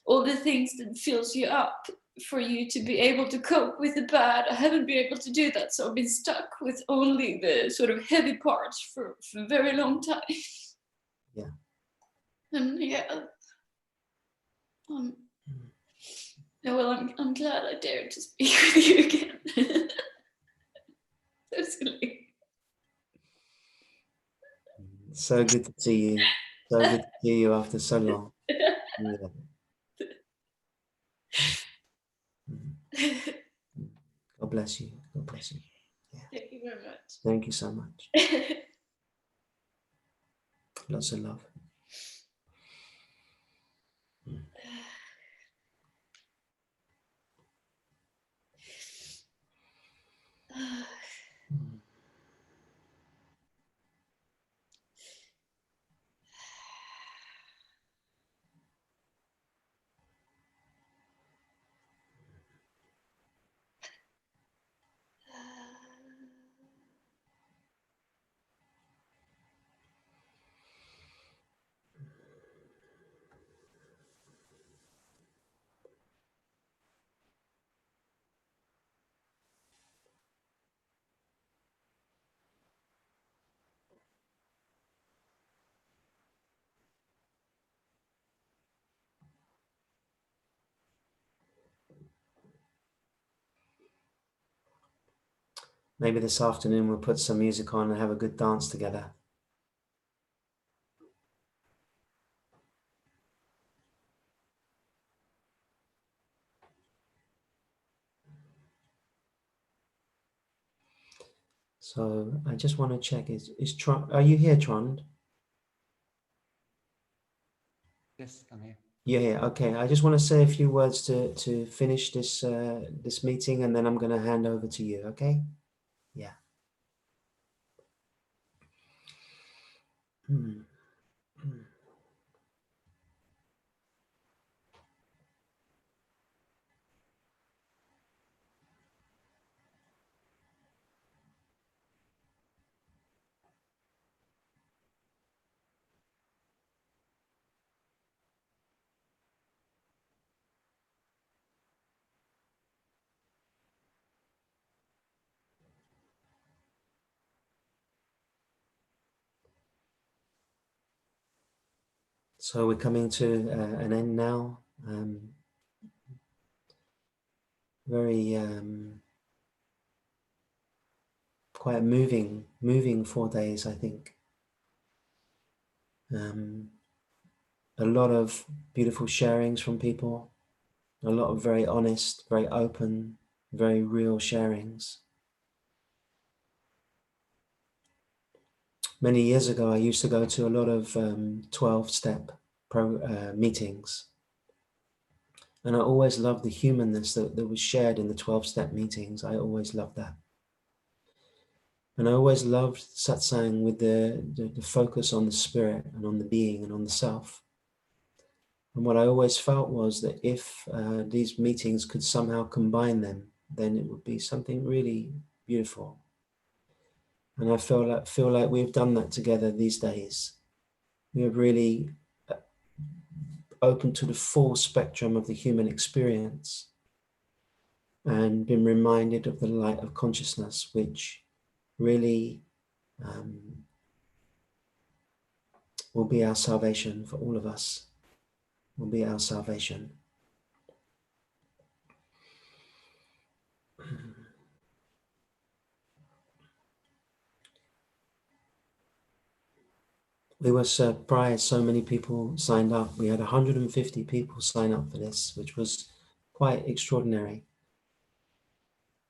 all the things that fills you up for you to be able to cope with the bad. I haven't been able to do that, so I've been stuck with only the sort of heavy parts for a very long time. Yeah. And yeah, yeah, well, I'm glad I dared to speak with you again. So silly. So good to see you. So good to see you after so long. Yeah. God bless you. God bless you. Yeah. Thank you very much. Thank you so much. Lots of love. Maybe this afternoon we'll put some music on and have a good dance together. So I just want to check, is Trond, are you here, Trond? Yes, I'm here. You're here, okay. I just want to say a few words to finish this this meeting, and then I'm going to hand over to you, okay? Yeah. Hmm. Hmm. So we're coming to an end now. Very quite moving 4 days, I think. A lot of beautiful sharings from people, a lot of very honest, very open, very real sharings. Many years ago, I used to go to a lot of 12-step meetings. And I always loved the humanness that was shared in the 12-step meetings. I always loved that. And I always loved satsang with the focus on the spirit and on the being and on the self. And what I always felt was that if these meetings could somehow combine them, then it would be something really beautiful. And I feel like we've done that together these days. We have really opened to the full spectrum of the human experience and been reminded of the light of consciousness, which really will be our salvation for all of us, will be our salvation. We were surprised so many people signed up. We had 150 people sign up for this, which was quite extraordinary.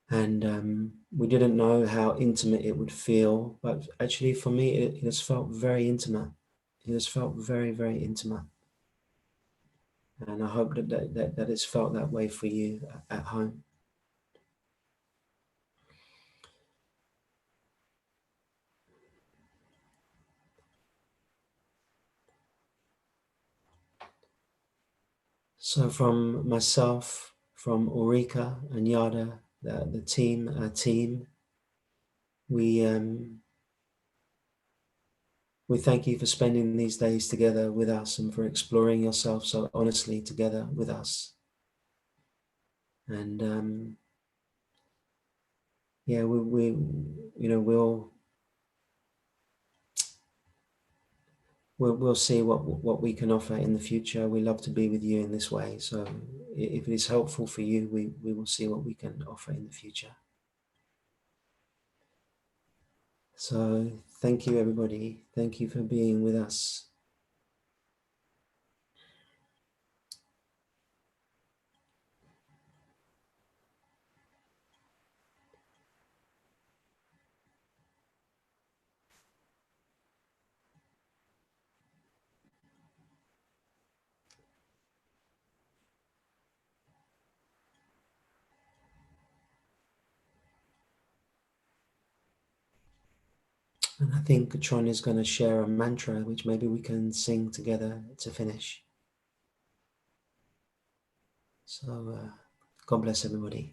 And we didn't know how intimate it would feel, but actually for me, it has felt very intimate. It has felt very, very intimate. And I hope that it's felt that way for you at home. So from myself, from Ulrika and Yada, the team, our team, we thank you for spending these days together with us and for exploring yourself so honestly together with us. And yeah, we'll see what we can offer in the future. We love to be with you in this way. So if it is helpful for you, we will see what we can offer in the future. So thank you, everybody. Thank you for being with us. And I think Tron is going to share a mantra, which maybe we can sing together to finish. So God bless everybody.